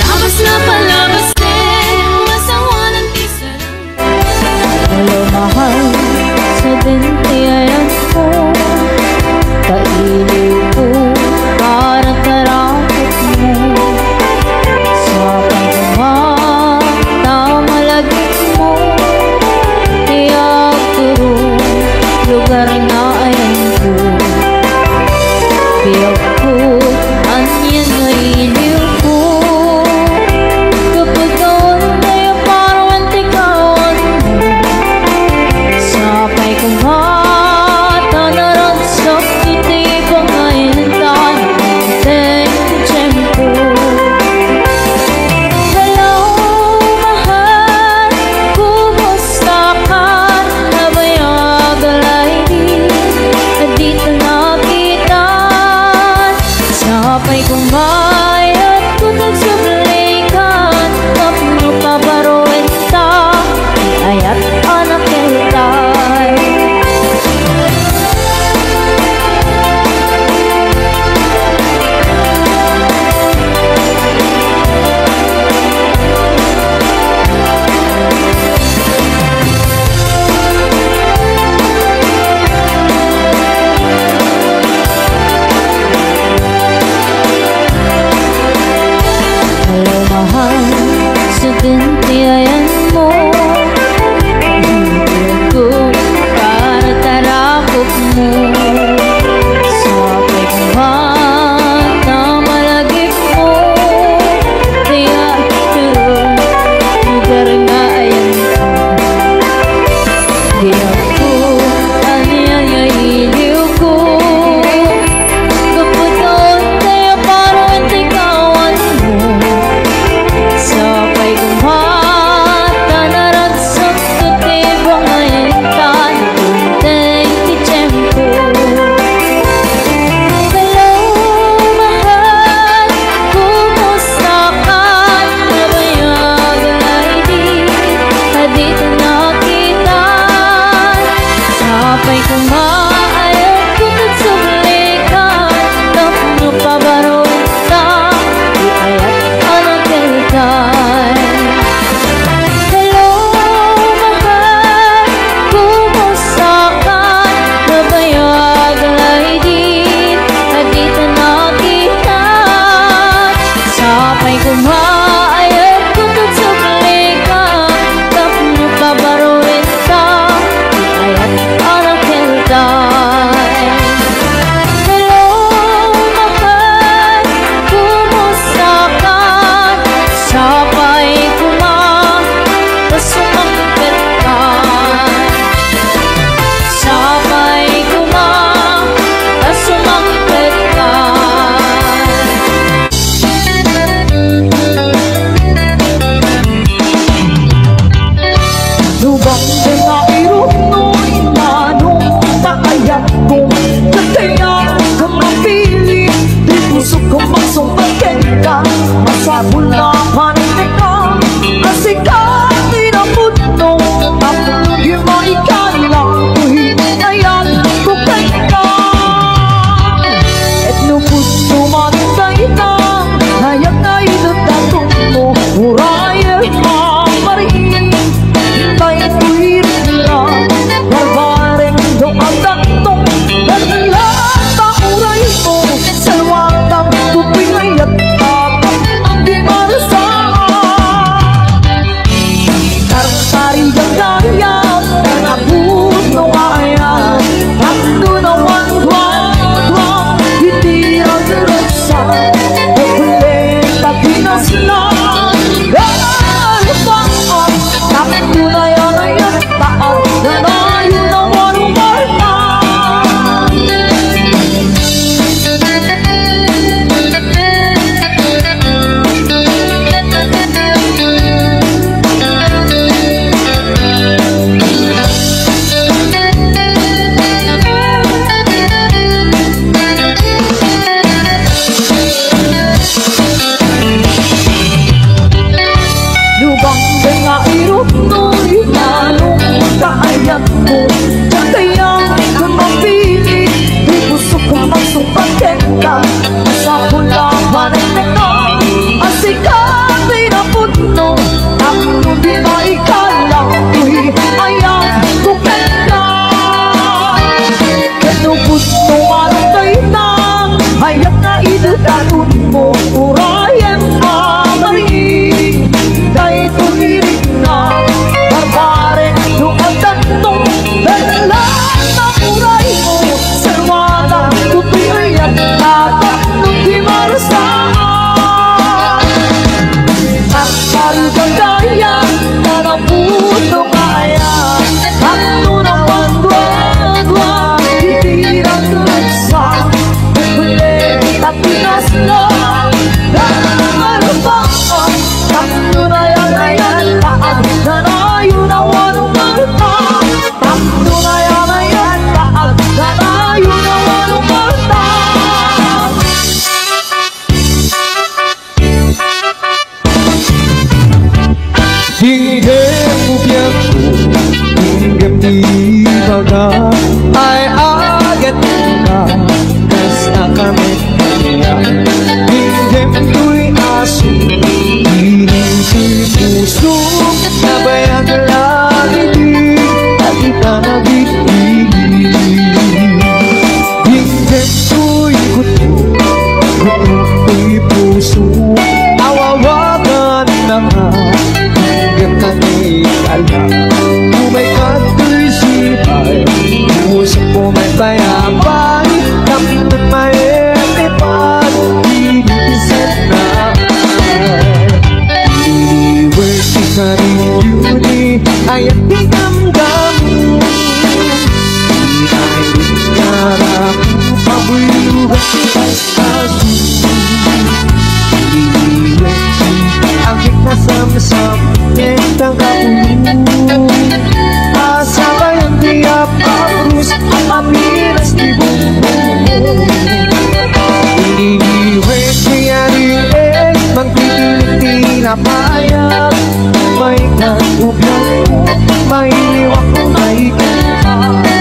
Labas na palabasin, masawanan di sarangten. Hello mahal, sa bintiyan ko, kailiw ko, parang karakot mo. Sa pagmata, malagit mo, tiyak turo, lugar na ayan ko. Tiyak ko, anyan na iliw ko, kapag doon tayo parang antikawan mo. Sapay kong mata naransok, titibang ngayon tayo ng tempo. Hello mahal, kumusta ka? Nabayagalay di, at dito nakita. Sapay kong mayat, kutag sa balikan, kapno pa baruin ta, ayat anak keltay. Hello mahal, sa bintiyan mo, ko para tarakot mo. Sapay kong mata, malagip mo, tiyak turo, lugar nga ayan ko. Tiyak ko, anyan nga iliw ko, kapag doon tayo parang antikawan mo. Sapay kong mata naransok, tutibang ngayon tayo kunteng titempo. Hello mahal, kumusta ka? Nabayagalay di, at dito nakita. Sapay kong maayat, kutag sa balikan, kapno pa baruin ta, di ayat anak keltay. Hello mahal, kumusta ka? Nabayagalay di, at dito nakita. Sapay kong maayat, kutag sa balikan, kapno pa baruin ta, di ayat anak keltay. Hello mahal, kumusta ka? Sapay kuma, tas sumangkit ka. Sapay kuma, tas sumangkit ka. Lubang na irunoy, manong takayat kong kataya kang mapili. Di puso kong magsumbakin ka, masabol na panin ka. Kasi ka tinaputong, tapos yung maikala ko'y ayan ko kay ka. Et lupos tumantay na, hayag na inutatong mo, urayat mamarin. Tayo tuwirin na, barbareng doon ang taktong, at lahat na uray mo, sa luwag ng tupingay at tapang, di marasa puso awawagan na nga hanggang kanilala. Umay kato'y sipay, puso ko may bayabay, kapit at maetipan, iniisip na iniwag si sarili ay at dinamdam mo. Inay pabuyugan basta-basta iniwag si ang ikasam-sam nitang kapuno. Asa kayang tiyak pakrus ang mapilas ni bumbong. Iniwag siya rin magpipiliti na payag. May kagublan mo, may liwak mo, may kagublan.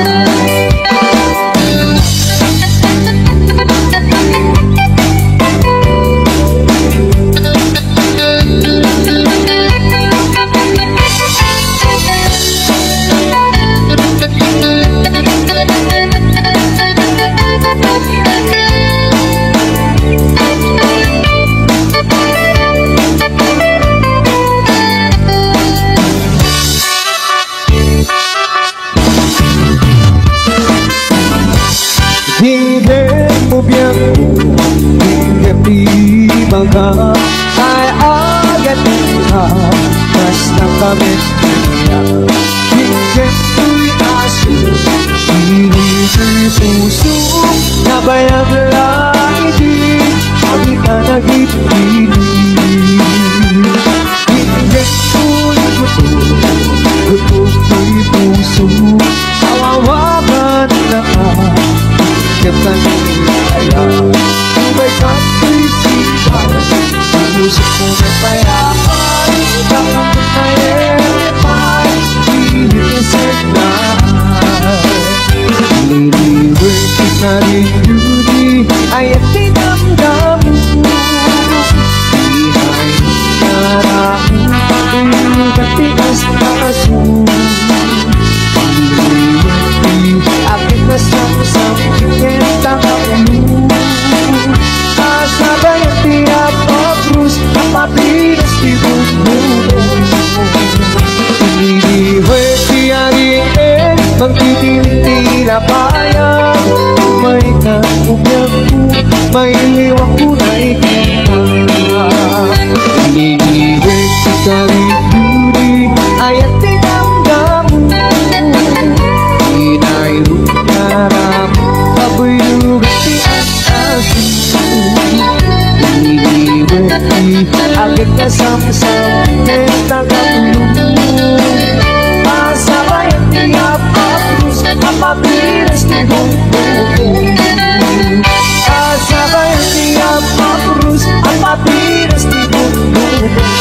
Maka ay agad ka basta kami niya. Hinggan ko'y aso, sinito'y puso na bayang langit, pagit na nag-ibig. Hinggan ko'y gusto ko'y puso awawagan na ka hinggan kanilala. Umay kato'y puso ko may bayabay, kapit na epay, iniisip na niliwag si sarili ay at dinamdam mo. Ihay narahing pagulugan tigas na aso. Niliwag di aking nasang-sang kitang kapuno. Asabay ang tiyak pakrus ang mapilas ni bumbong. Iniwag siya rin magtitiling na payag. May kagublan mo, may liwak mo na ikita. Iniwag si sarili ay at dinamdam mo. Inayugarap pabuyugan si asasin. Iniwag di agad kasam-sam nitang kapuno. Asabay ang tiyak pakrus ang mapilas ni bumbong. Asabay ang tiyak pakrus ang mapilas ni bumbong.